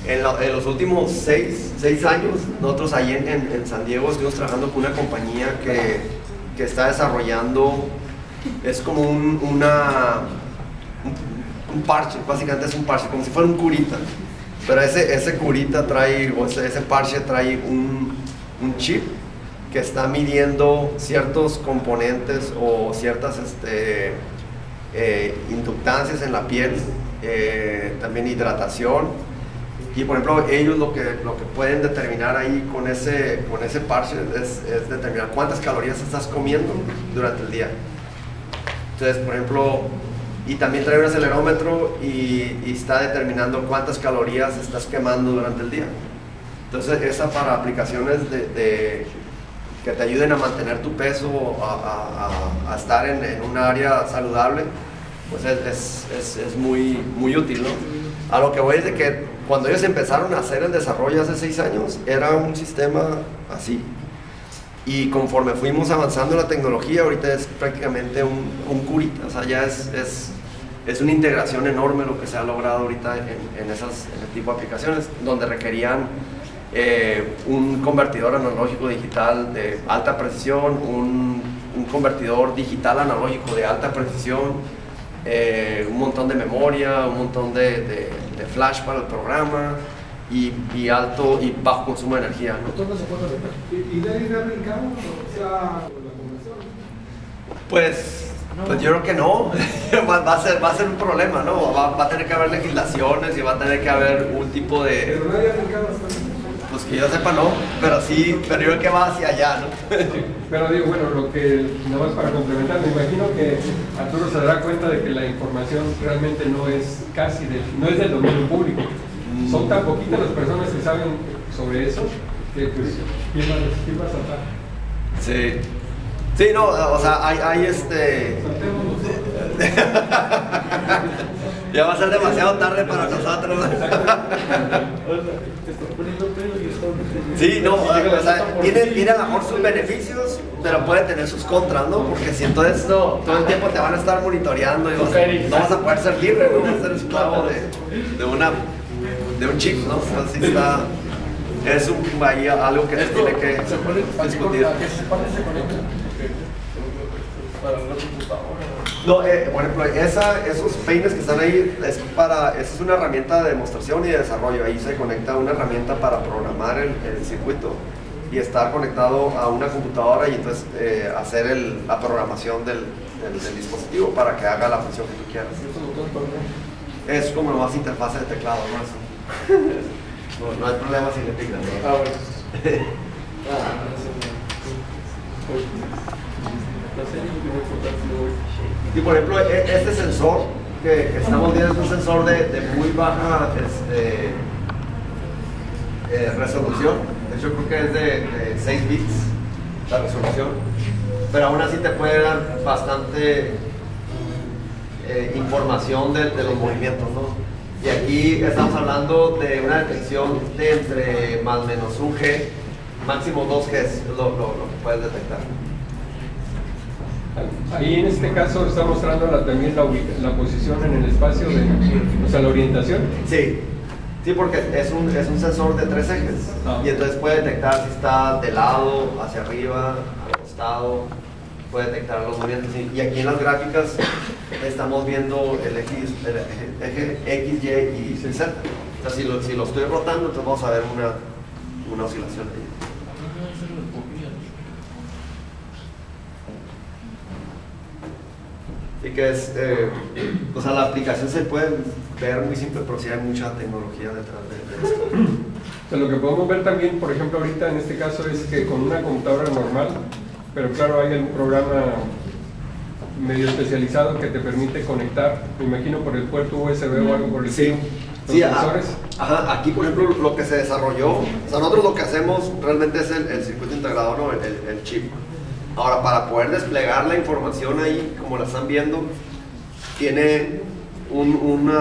En los últimos 6 años, nosotros ahí en San Diego estuvimos trabajando con una compañía que está desarrollando, es como un parche, básicamente es un parche, como si fuera un curita. Pero ese curita ese parche trae un chip que está midiendo ciertos componentes o ciertas inductancias en la piel, también hidratación. Y por ejemplo, ellos lo que pueden determinar ahí con ese parche es determinar cuántas calorías estás comiendo durante el día. Entonces, por ejemplo, y también trae un acelerómetro y está determinando cuántas calorías estás quemando durante el día. Entonces, esa para aplicaciones que te ayuden a mantener tu peso, a estar en un área saludable, pues es muy, muy útil, ¿no? A lo que voy es de que cuando ellos empezaron a hacer el desarrollo hace 6 años, era un sistema así. Y conforme fuimos avanzando en la tecnología, ahorita es prácticamente un curita, o sea, ya es una integración enorme lo que se ha logrado ahorita en ese tipo de aplicaciones, donde requerían un convertidor analógico digital de alta precisión, un convertidor digital analógico de alta precisión, un montón de memoria, un montón de flash para el programa y alto y bajo consumo de energía, ¿no? ¿Y nadie ha brincado? O sea, la conversión. Pues yo creo que no. va a ser un problema, ¿no? Va a tener que haber legislaciones y va a tener que haber un tipo de... Pero nadie ha brincado hasta ahora. Pues que yo sepa no, pero yo creo que va hacia allá, ¿no? Sí, pero digo, bueno, nada más para complementar, me imagino que Arturo se dará cuenta de que la información realmente no es no es del dominio público. Son tan poquitas las personas que saben sobre eso que pues, ¿quién va a saltar? Sí. Sí, no, o sea, hay ya va a ser demasiado tarde para nosotros. Sí, no, o sea, tiene a lo mejor sus beneficios, pero puede tener sus contras, ¿no? Porque si entonces todo el tiempo te van a estar monitoreando y no vas a poder ser libre, no vas a ser esclavo de un chip, ¿no? Entonces sí está, es algo que se tiene que discutir. No, por ejemplo, esos peines que están ahí esa es una herramienta de demostración y de desarrollo. Ahí se conecta una herramienta para programar el circuito y estar conectado a una computadora y entonces hacer la programación del dispositivo para que haga la función que tú quieras. Es como nomás interfase de teclado, ¿no? No hay problema si le picas, ¿no? Bueno. Y por ejemplo, este sensor que estamos viendo es un sensor de muy baja resolución. De hecho, creo que es de 6 bits la resolución, pero aún así te puede dar bastante información de los movimientos, ¿no? Y aquí estamos hablando de una detección de entre más o menos 1 G, máximo 2 G es lo que puedes detectar. Ahí en este caso está mostrando también la posición en el espacio, o sea, la orientación. Sí, porque es un sensor de 3 ejes y entonces puede detectar si está de lado, hacia arriba, al costado, puede detectar los movimientos. Y aquí en las gráficas estamos viendo el eje X, Y y Z. O sea, si lo estoy rotando, entonces vamos a ver una oscilación ahí. Y que es, o sea, la aplicación se puede ver muy simple, pero sí hay mucha tecnología detrás de esto. O sea, lo que podemos ver también, por ejemplo, ahorita en este caso es que con una computadora normal, pero claro, hay algún programa medio especializado que te permite conectar, me imagino por el puerto USB o algo por el estilo. Sí, aquí por ejemplo lo que se desarrolló, o sea, nosotros lo que hacemos realmente es el circuito integrador, ¿no? el chip. Ahora, para poder desplegar la información ahí, como la están viendo, tiene un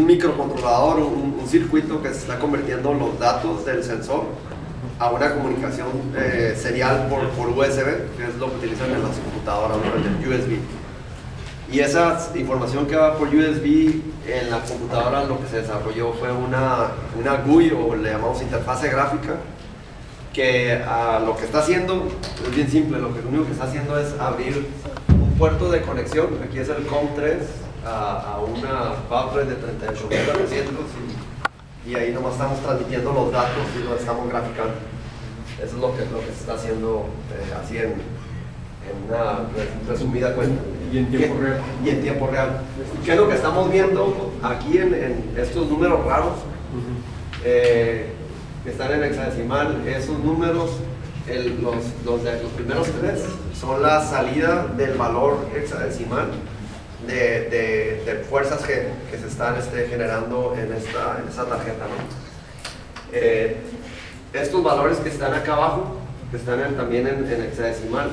microcontrolador, un circuito que se está convirtiendo los datos del sensor a una comunicación serial por USB, que es lo que utilizan en las computadoras, ¿no? En el USB. Y esa información que va por USB en la computadora, lo que se desarrolló fue una GUI, o le llamamos interfase gráfica, que lo que está haciendo es bien simple. Lo único que está haciendo es abrir un puerto de conexión. Aquí es el COM3 a una Buffer de 38900 y ahí nomás estamos transmitiendo los datos y lo estamos graficando. Eso es lo que se está haciendo así en una resumida cuenta. Y en tiempo real. Y en tiempo real. ¿Qué es lo que estamos viendo aquí en estos números raros? Que están en hexadecimal, esos números, los primeros 3 son la salida del valor hexadecimal de fuerzas que se están generando en esta tarjeta, ¿no? Estos valores que están acá abajo, que están también en hexadecimal,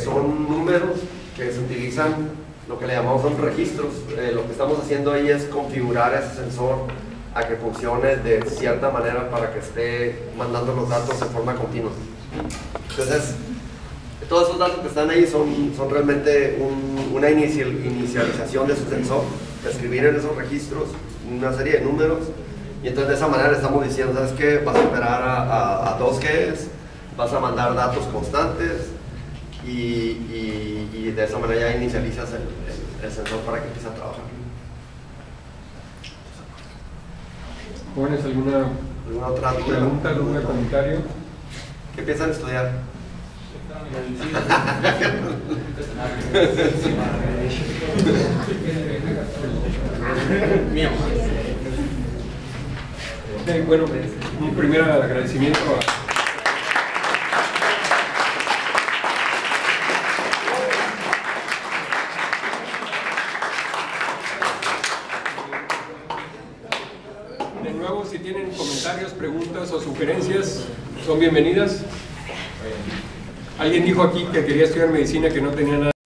son números que se utilizan, lo que le llamamos son registros. Lo que estamos haciendo ahí es configurar ese sensor a que funcione de cierta manera para que esté mandando los datos de forma continua. Entonces, todos esos datos que están ahí son realmente una inicialización de su sensor, escribir en esos registros una serie de números, y entonces de esa manera le estamos diciendo, ¿sabes qué? Vas a esperar a 2 Gs, vas a mandar datos constantes, y de esa manera ya inicializas el sensor para que empiece a trabajar. ¿Tienes alguna otra pregunta, algún comentario? ¿Qué piensan estudiar? Bueno, un primer agradecimiento a si tienen comentarios, preguntas o sugerencias, son bienvenidas. Alguien dijo aquí que quería estudiar medicina que no tenía nada